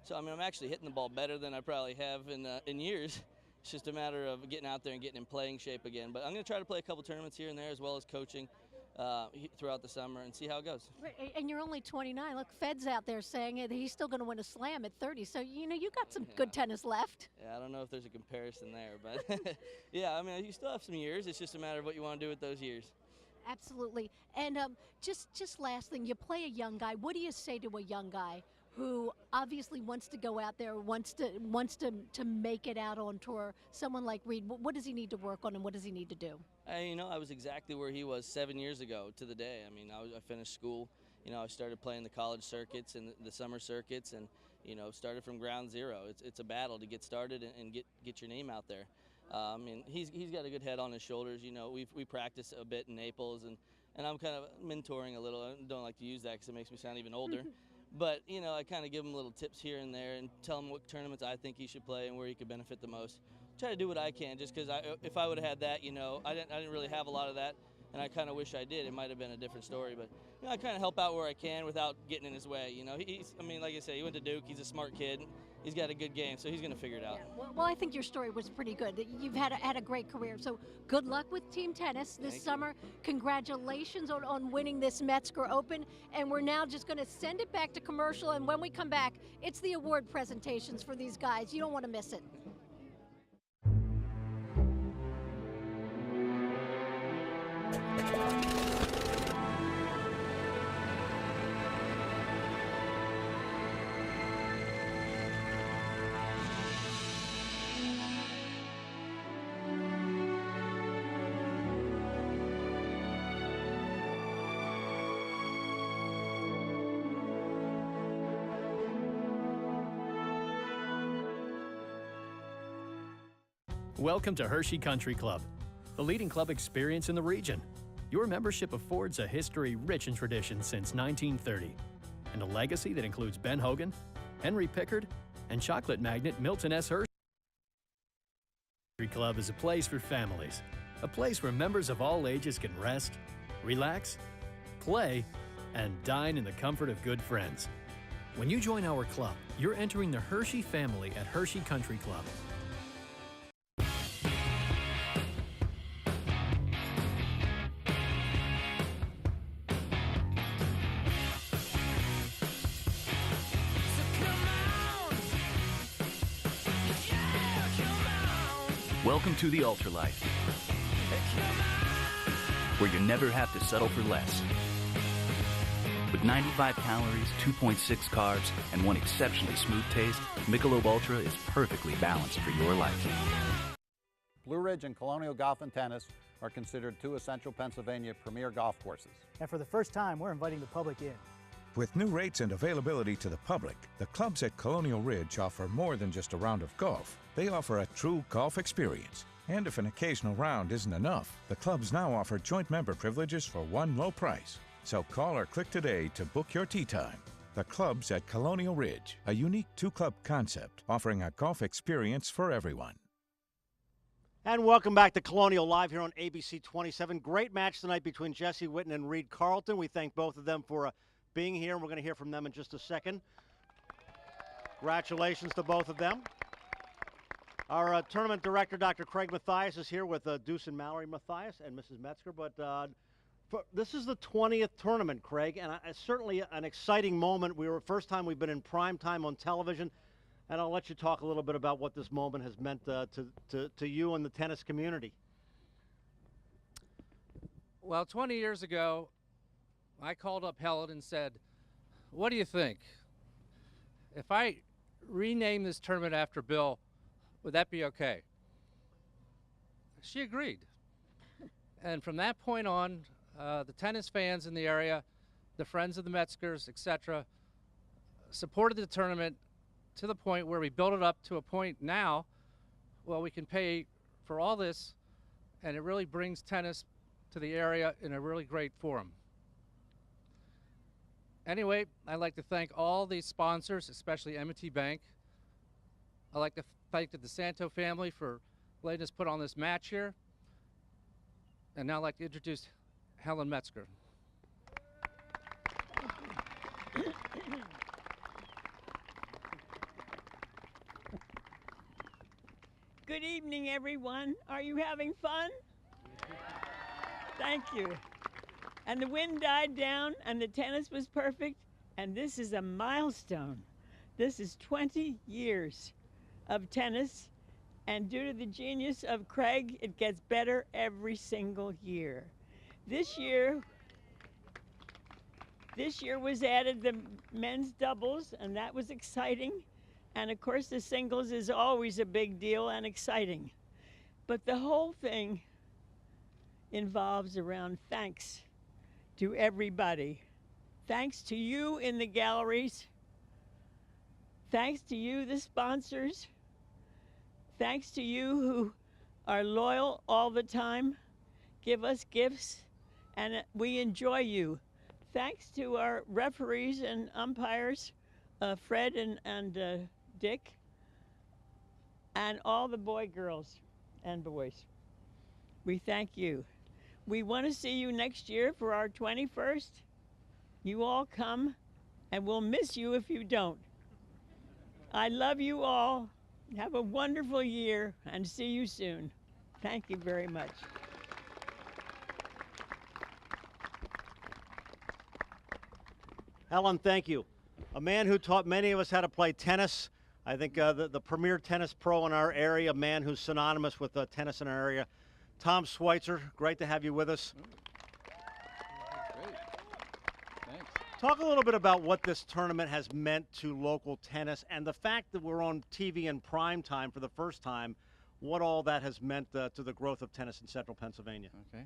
So, I mean, I'm actually hitting the ball better than I probably have in years. It's just a matter of getting out there and getting in playing shape again. But I'm going to try to play a couple tournaments here and there as well as coaching. throughout the summer and see how it goes. And you're only 29. Look, Fed's out there saying that he's still going to win a slam at 30. So, you know, you got some good tennis left. Yeah, I don't know if there's a comparison there, but yeah, I mean, you still have some years. It's just a matter of what you want to do with those years. Absolutely. And just last thing, you play a young guy. What do you say to a young guy who obviously wants to go out there, wants to make it out on tour? Someone like Reid, what does he need to work on and what does he need to do? You know, I was exactly where he was 7 years ago to the day. I mean, I finished school. You know, I started playing the college circuits and the summer circuits, and you know, started from ground zero. It's a battle to get started and get your name out there. And he's got a good head on his shoulders. You know, we practice a bit in Naples, and I'm kind of mentoring a little. I don't like to use that because it makes me sound even older. But, you know, I kind of give him little tips here and there and tell him what tournaments I think he should play and where he could benefit the most. Try to do what I can, just because if I would have had that, you know, I didn't really have a lot of that, and I kind of wish I did. It might have been a different story, but you know, I kind of help out where I can without getting in his way. You know, I mean, like I said, he went to Duke. He's a smart kid. He's got a good game, so he's going to figure it out. Yeah. Well, I think your story was pretty good. You've had a great career. So good luck with team tennis this summer. Congratulations on winning this Metzger Open. And we're now just going to send it back to commercial. And when we come back, it's the award presentations for these guys. You don't want to miss it. Welcome to Hershey Country Club, the leading club experience in the region. Your membership affords a history rich in tradition since 1930, and a legacy that includes Ben Hogan, Henry Pickard, and chocolate magnate Milton S. Hershey. Country Club is a place for families, a place where members of all ages can rest, relax, play, and dine in the comfort of good friends. When you join our club, you're entering the Hershey family at Hershey Country Club. Welcome to the Ultra Life, where you never have to settle for less. With 95 calories, 2.6 carbs, and one exceptionally smooth taste, Michelob Ultra is perfectly balanced for your life. Blue Ridge and Colonial Golf and Tennis are considered two essential Pennsylvania premier golf courses. And for the first time, we're inviting the public in. With new rates and availability to the public, the clubs at Colonial Ridge offer more than just a round of golf. They offer a true golf experience. And if an occasional round isn't enough, the clubs now offer joint member privileges for one low price. So call or click today to book your tee time. The clubs at Colonial Ridge, a unique two-club concept offering a golf experience for everyone. And welcome back to Colonial Live here on ABC 27. Great match tonight between Jesse Witten and Reid Carlton. We thank both of them for being here, and we're going to hear from them in just a second. Congratulations to both of them. Our tournament director, Dr. Craig Mathias, is here with Deuce and Mallory Mathias and Mrs. Metsger. But this is the 20th tournament, Craig, and certainly an exciting moment. First time we've been in prime time on television, and I'll let you talk a little bit about what this moment has meant to you and the tennis community. Well, 20 years ago, I called up Helen and said, "What do you think? If I rename this tournament after Bill, would that be okay?" She agreed. And from that point on, the tennis fans in the area, the friends of the Metzgers, etc., supported the tournament to the point where we built it up to a point now, well, we can pay for all this, and it really brings tennis to the area in a really great forum. Anyway, I'd like to thank all the sponsors, especially M&T Bank. I'd like to thank the DeSanto family for letting us put on this match here. And now I'd like to introduce Helen Metsger. Good evening, everyone. Are you having fun? Thank you. And the wind died down, and the tennis was perfect, and this is a milestone. This is 20 years of tennis, and due to the genius of Craig, it gets better every single year. This year was added the men's doubles, and that was exciting. And of course, the singles is always a big deal and exciting. But the whole thing involves around thanks to everybody. Thanks to you in the galleries. Thanks to you, the sponsors. Thanks to you who are loyal all the time, give us gifts, and we enjoy you. Thanks to our referees and umpires, Fred and Dick, and all the girls and boys. We thank you. We want to see you next year for our 21st. You all come, and we'll miss you if you don't. I love you all. Have a wonderful year, and see you soon. Thank you very much. Helen, thank you. A man who taught many of us how to play tennis. I think the premier tennis pro in our area, a man who's synonymous with tennis in our area. Tom Schweitzer, great to have you with us. Great. Thanks. Talk a little bit about what this tournament has meant to local tennis and the fact that we're on TV in prime time for the first time, what all that has meant to the growth of tennis in central Pennsylvania. Okay.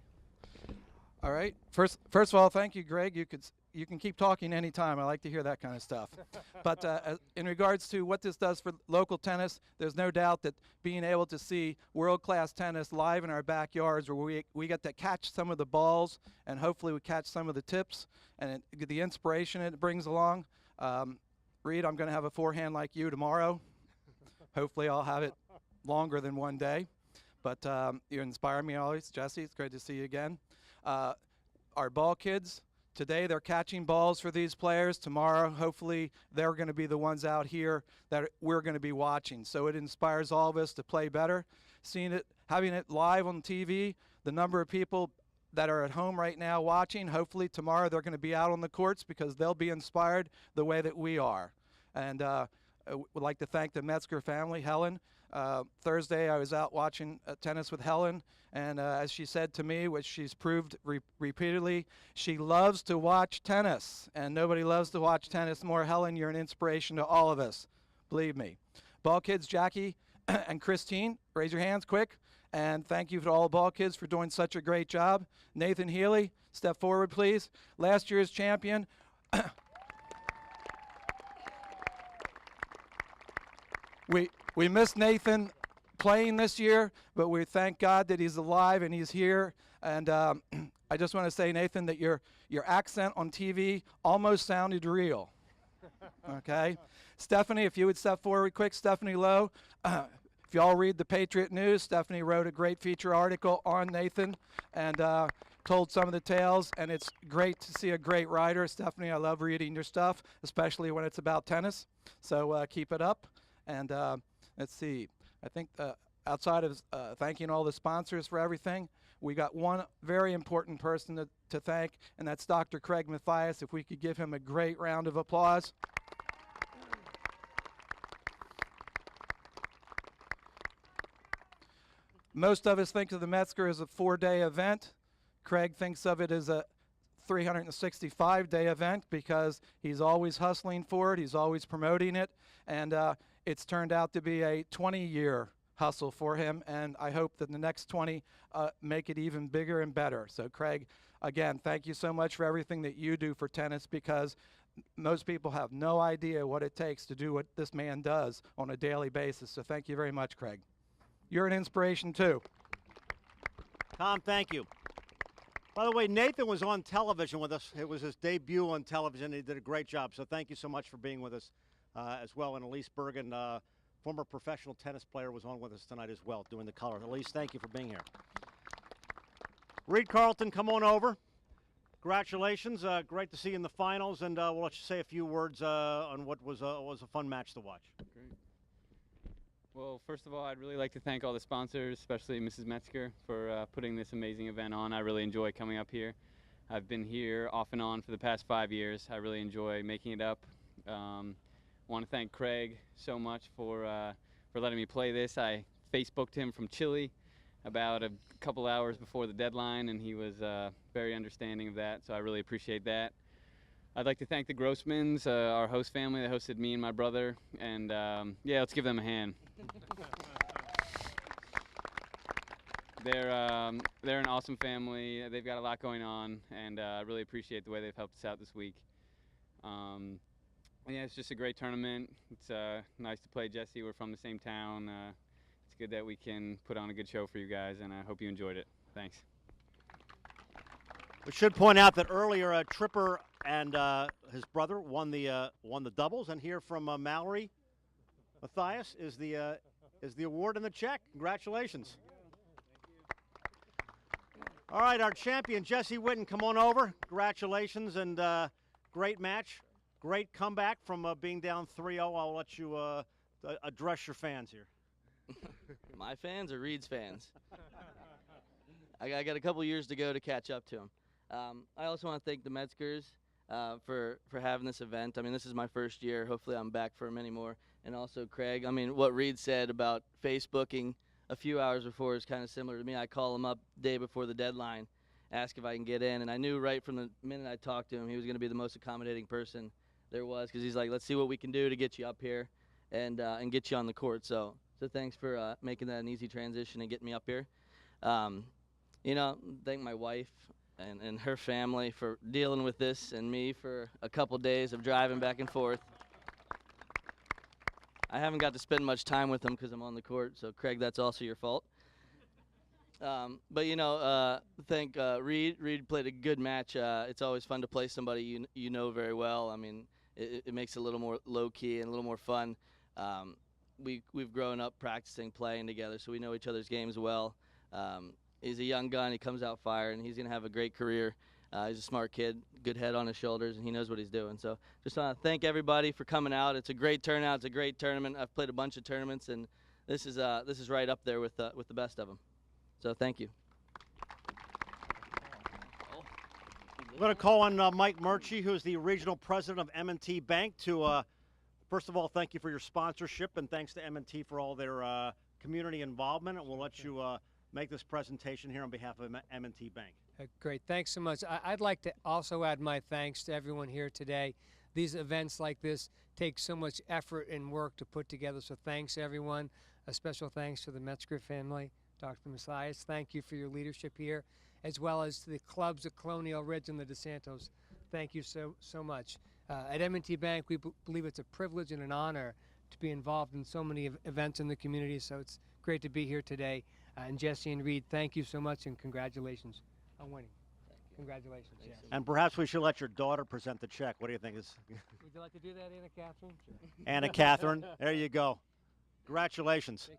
All right. First of all, thank you, Greg. You can keep talking anytime. I like to hear that kind of stuff. But in regards to what this does for local tennis, there's no doubt that being able to see world-class tennis live in our backyards where we get to catch some of the balls and hopefully we catch some of the tips and the inspiration it brings along. Reid, I'm going to have a forehand like you tomorrow. Hopefully I'll have it longer than one day. But you inspire me always. Jesse, it's great to see you again. Our ball kids, today they're catching balls for these players. Tomorrow, hopefully, they're going to be the ones out here that we're going to be watching. So it inspires all of us to play better. Seeing it, having it live on TV, the number of people that are at home right now watching, hopefully tomorrow they're going to be out on the courts because they'll be inspired the way that we are. And I would like to thank the Metsger family, Helen. Thursday I was out watching tennis with Helen, and as she said to me, which she's proved repeatedly, she loves to watch tennis, and nobody loves to watch tennis more. Helen, you're an inspiration to all of us, believe me. Ball kids, Jackie and Christine, raise your hands quick, and thank you to all the ball kids for doing such a great job. Nathan Healey, step forward please. Last year's champion. We miss Nathan playing this year, but we thank God that he's alive and he's here. And I just want to say, Nathan, that your accent on TV almost sounded real. Okay? Stephanie, if you would step forward quick. Stephanie Lowe. If you all read the Patriot News, Stephanie wrote a great feature article on Nathan and told some of the tales, and it's great to see a great writer. Stephanie, I love reading your stuff, especially when it's about tennis. So keep it up. And let's see, I think outside of thanking all the sponsors for everything, we got one very important person to thank, and that's Dr. Craig Mathias. If we could give him a great round of applause. Most of us think of the Metsger as a 4-day event. Craig thinks of it as a 365-day event because he's always hustling for it, he's always promoting it, and it's turned out to be a 20-year hustle for him, and I hope that the next 20 make it even bigger and better. So Craig, again, thank you so much for everything that you do for tennis, because most people have no idea what it takes to do what this man does on a daily basis. So thank you very much, Craig. You're an inspiration too. Tom, thank you. By the way, Nathan was on television with us. It was his debut on television. He did a great job. So thank you so much for being with us as well. And Elise Bergen, former professional tennis player, was on with us tonight as well, doing the color. Elise, thank you for being here. Reid Carlton, come on over. Congratulations. Great to see you in the finals. And we'll let you say a few words on what was a fun match to watch. Great. Well, first of all, I'd really like to thank all the sponsors, especially Mrs. Metsger, for putting this amazing event on. I really enjoy coming up here. I've been here off and on for the past 5 years. I really enjoy making it up. Want to thank Craig so much for letting me play this. I Facebooked him from Chile about a couple hours before the deadline, and he was very understanding of that, so I really appreciate that. I'd like to thank the Grossmans, our host family that hosted me and my brother, and yeah, let's give them a hand. They're an awesome family. They've got a lot going on, and I really appreciate the way they've helped us out this week. Yeah, it's just a great tournament. It's nice to play Jesse. We're from the same town. It's good that we can put on a good show for you guys, and I hope you enjoyed it. Thanks. We should point out that earlier Tripper and his brother won the doubles, and here from Mallory Matthias is the award and the check. Congratulations. All right, our champion Jesse Witten, come on over. Congratulations, and great match, great comeback from being down 3-0. I'll let you address your fans here. My fans or Reid's fans? I got a couple years to go to catch up to him. I also want to thank the Metzgers for having this event. I mean, this is my first year. Hopefully I'm back for many more. And also Craig, I mean, what Reid said about Facebooking a few hours before is kind of similar to me. I call him up the day before the deadline, ask if I can get in, and I knew right from the minute I talked to him he was going to be the most accommodating person there was, because he's like, let's see what we can do to get you up here and get you on the court. So thanks for making that an easy transition and getting me up here. You know, thank my wife and her family for dealing with this, and me for a couple days of driving back and forth. I haven't got to spend much time with them because I'm on the court, so Craig, that's also your fault. But you know, thank Reid. Reid played a good match. It's always fun to play somebody you know very well. I mean, it makes it a little more low-key and a little more fun. We've grown up practicing, playing together, so we know each other's games well. He's a young gun. He comes out fire, and he's going to have a great career. He's a smart kid, good head on his shoulders, and he knows what he's doing. So just want to thank everybody for coming out. It's a great turnout. It's a great tournament. I've played a bunch of tournaments, and this is right up there with the best of them. So thank you. I'm going to call on Mike Murchie, who's the regional president of M&T Bank, to first of all thank you for your sponsorship, and thanks to M&T for all their community involvement. And we'll let you make this presentation here on behalf of M&T Bank. Great, thanks so much. I'd like to also add my thanks to everyone here today. These events like this take so much effort and work to put together, so thanks everyone. A special thanks to the Metsger family, Dr. Matthias. Thank you for your leadership here, as well as to the clubs at Colonial, Ridge, and the DeSantos. Thank you so much. At M&T Bank, we believe it's a privilege and an honor to be involved in so many events in the community, so it's great to be here today. And Jesse and Reid, thank you so much, and congratulations on winning. Congratulations. Yeah. And perhaps we should let your daughter present the check. What do you think? Would you like to do that, Anna Catherine? Sure. Anna Catherine, there you go. Congratulations.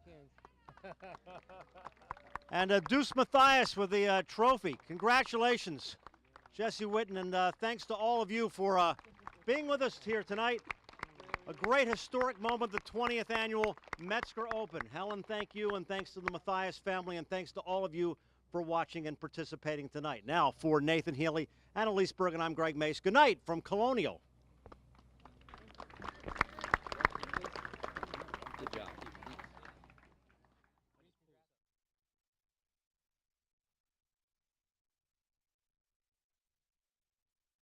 And Deuce Matthias with the trophy. Congratulations, Jesse Witten, and thanks to all of you for being with us here tonight. A great historic moment, the 20th annual Metzger Open. Helen, thank you, and thanks to the Matthias family, and thanks to all of you for watching and participating tonight. Now, for Nathan Healey and Elise Bergen, I'm Greg Mace. Good night from Colonial.